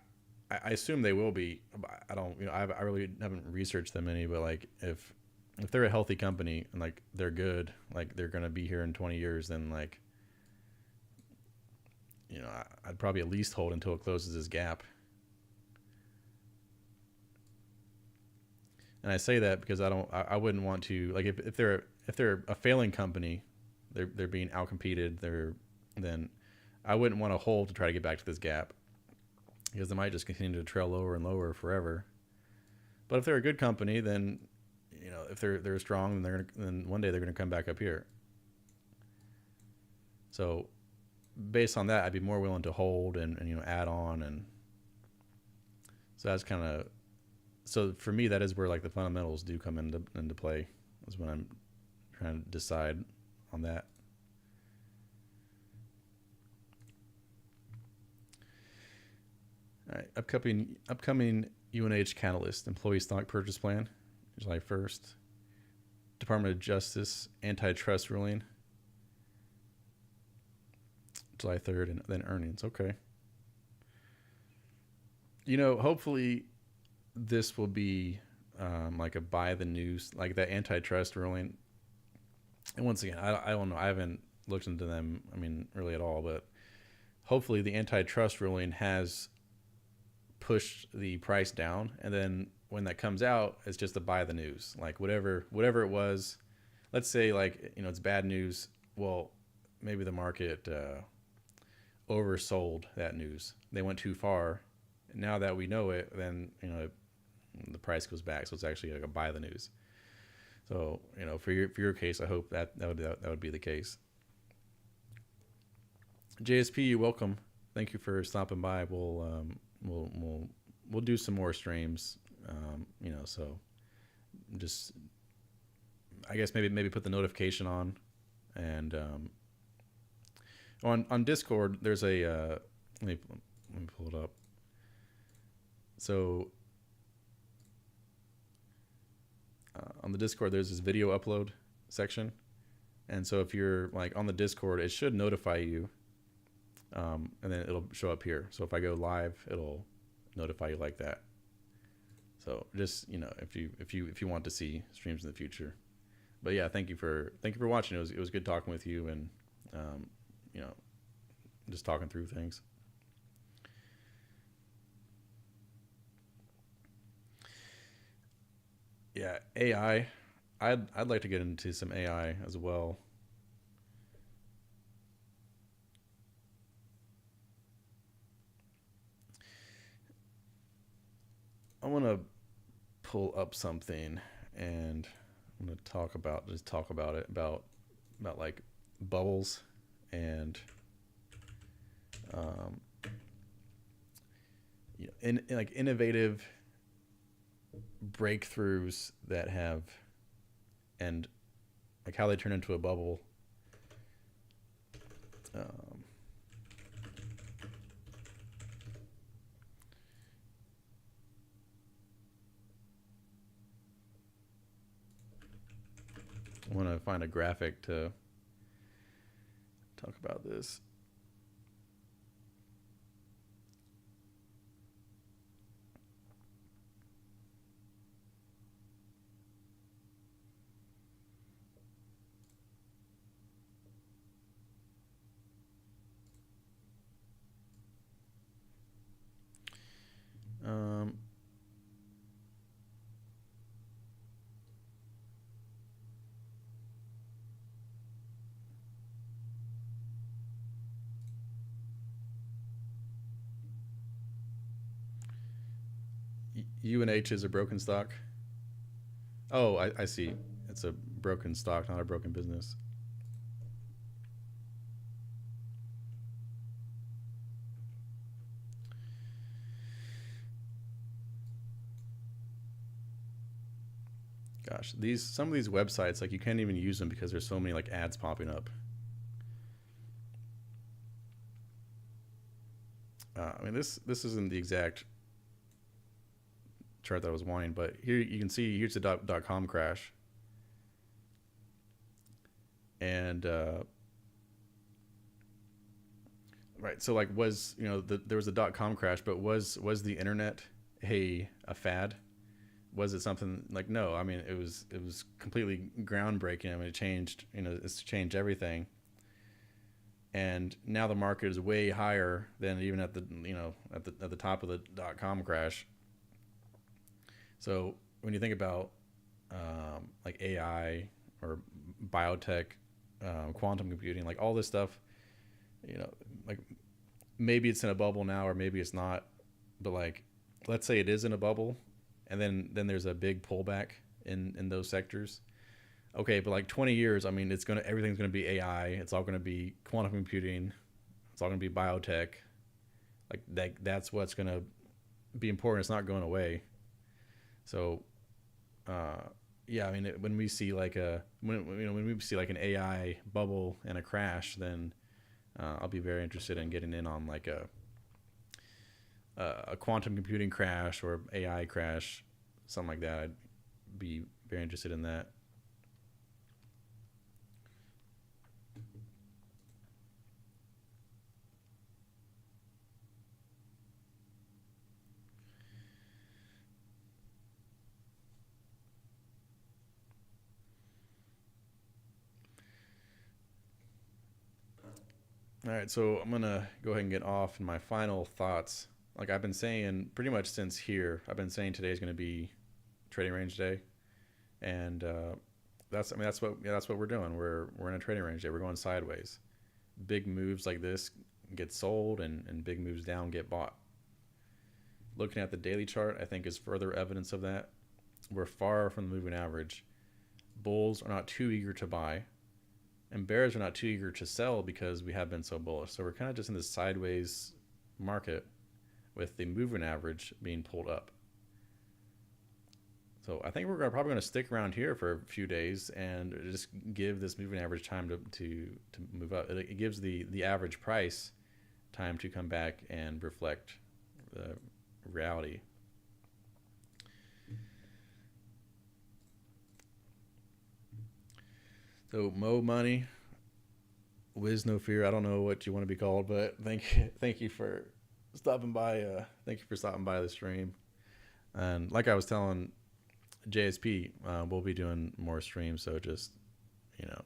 I assume they will be. I don't, I really haven't researched them any, but like if they're a healthy company and like they're good, like they're going to be here in 20 years, then like I'd probably at least hold until it closes this gap. And I say that because I wouldn't want to, like, if they're a failing company, they're being outcompeted. Then I wouldn't want to hold to try to get back to this gap because they might just continue to trail lower and lower forever. But if they're a good company, then if they're strong, then one day they're gonna come back up here. So based on that, I'd be more willing to hold and add on, and so that's kind of, so for me that is where like the fundamentals do come into play. Is when I'm trying to decide on that. All right, upcoming UNH catalyst: employee stock purchase plan, July 1st. Department of Justice antitrust ruling, July 3rd, and then earnings. Okay. Hopefully this will be like a buy the news, like that antitrust ruling. And once again, I don't know. I haven't looked into them, I mean, really at all, but hopefully the antitrust ruling has pushed the price down. And then when that comes out, it's just a buy the news, like whatever it was. Let's say like, it's bad news. Well, maybe the market, oversold that news. They went too far. Now that we know it, then the price goes back. So it's actually like a buy the news. So for your case, I hope that would be the case. JSP, you're welcome. Thank you for stopping by. We'll do some more streams. So just I guess maybe put the notification on, and on Discord there's a let me pull it up. So on the Discord there's this video upload section, and so if you're like on the Discord, it should notify you, and then it'll show up here. So if I go live, it'll notify you like that. So just if you want to see streams in the future. But yeah, thank you for watching. It was good talking with you, and just talking through things. Yeah, AI. I'd like to get into some AI as well. I want to pull up something, and I'm going to talk about it about like bubbles and in like innovative breakthroughs that have, and like how they turn into a bubble. I want to find a graphic to talk about this. UNH is a broken stock. Oh, I see. It's a broken stock, not a broken business. Gosh, some of these websites, like you can't even use them because there's so many like ads popping up. I mean, this isn't the exact chart that I was wanting, but here you can see here's the .com crash, and right. So like was there was a .com crash, but was the internet a fad? Was it something like, no? I mean, it was completely groundbreaking. I mean, it changed it's changed everything. And now the market is way higher than even at the at the top of the .com crash. So when you think about like AI or biotech, quantum computing, like all this stuff, like maybe it's in a bubble now or maybe it's not, but like let's say it is in a bubble, and then there's a big pullback in those sectors. Okay, but like 20 years, I mean, everything's gonna be AI. It's all gonna be quantum computing. It's all gonna be biotech. Like that's what's gonna be important. It's not going away. So, yeah, I mean, when we see like when we see like an AI bubble and a crash, then I'll be very interested in getting in on like a quantum computing crash or AI crash, something like that. I'd be very interested in that. All right, so I'm gonna go ahead and get off. And my final thoughts, like I've been saying pretty much since here, I've been saying today's gonna be trading range day, and that's what we're doing. We're in a trading range day. We're going sideways. Big moves like this get sold, and big moves down get bought. Looking at the daily chart, I think is further evidence of that. We're far from the moving average. Bulls are not too eager to buy, and bears are not too eager to sell because we have been so bullish. So we're kind of just in this sideways market with the moving average being pulled up. So I think we're probably going to stick around here for a few days and just give this moving average time to move up. It gives the average price time to come back and reflect the reality. So Mo Money, Wiz No Fear. I don't know what you want to be called, but thank you for stopping by. Thank you for stopping by the stream. And like I was telling JSP, we'll be doing more streams, so just, you know,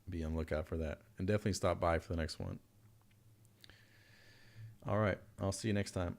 be on the lookout for that, and definitely stop by for the next one. All right, I'll see you next time.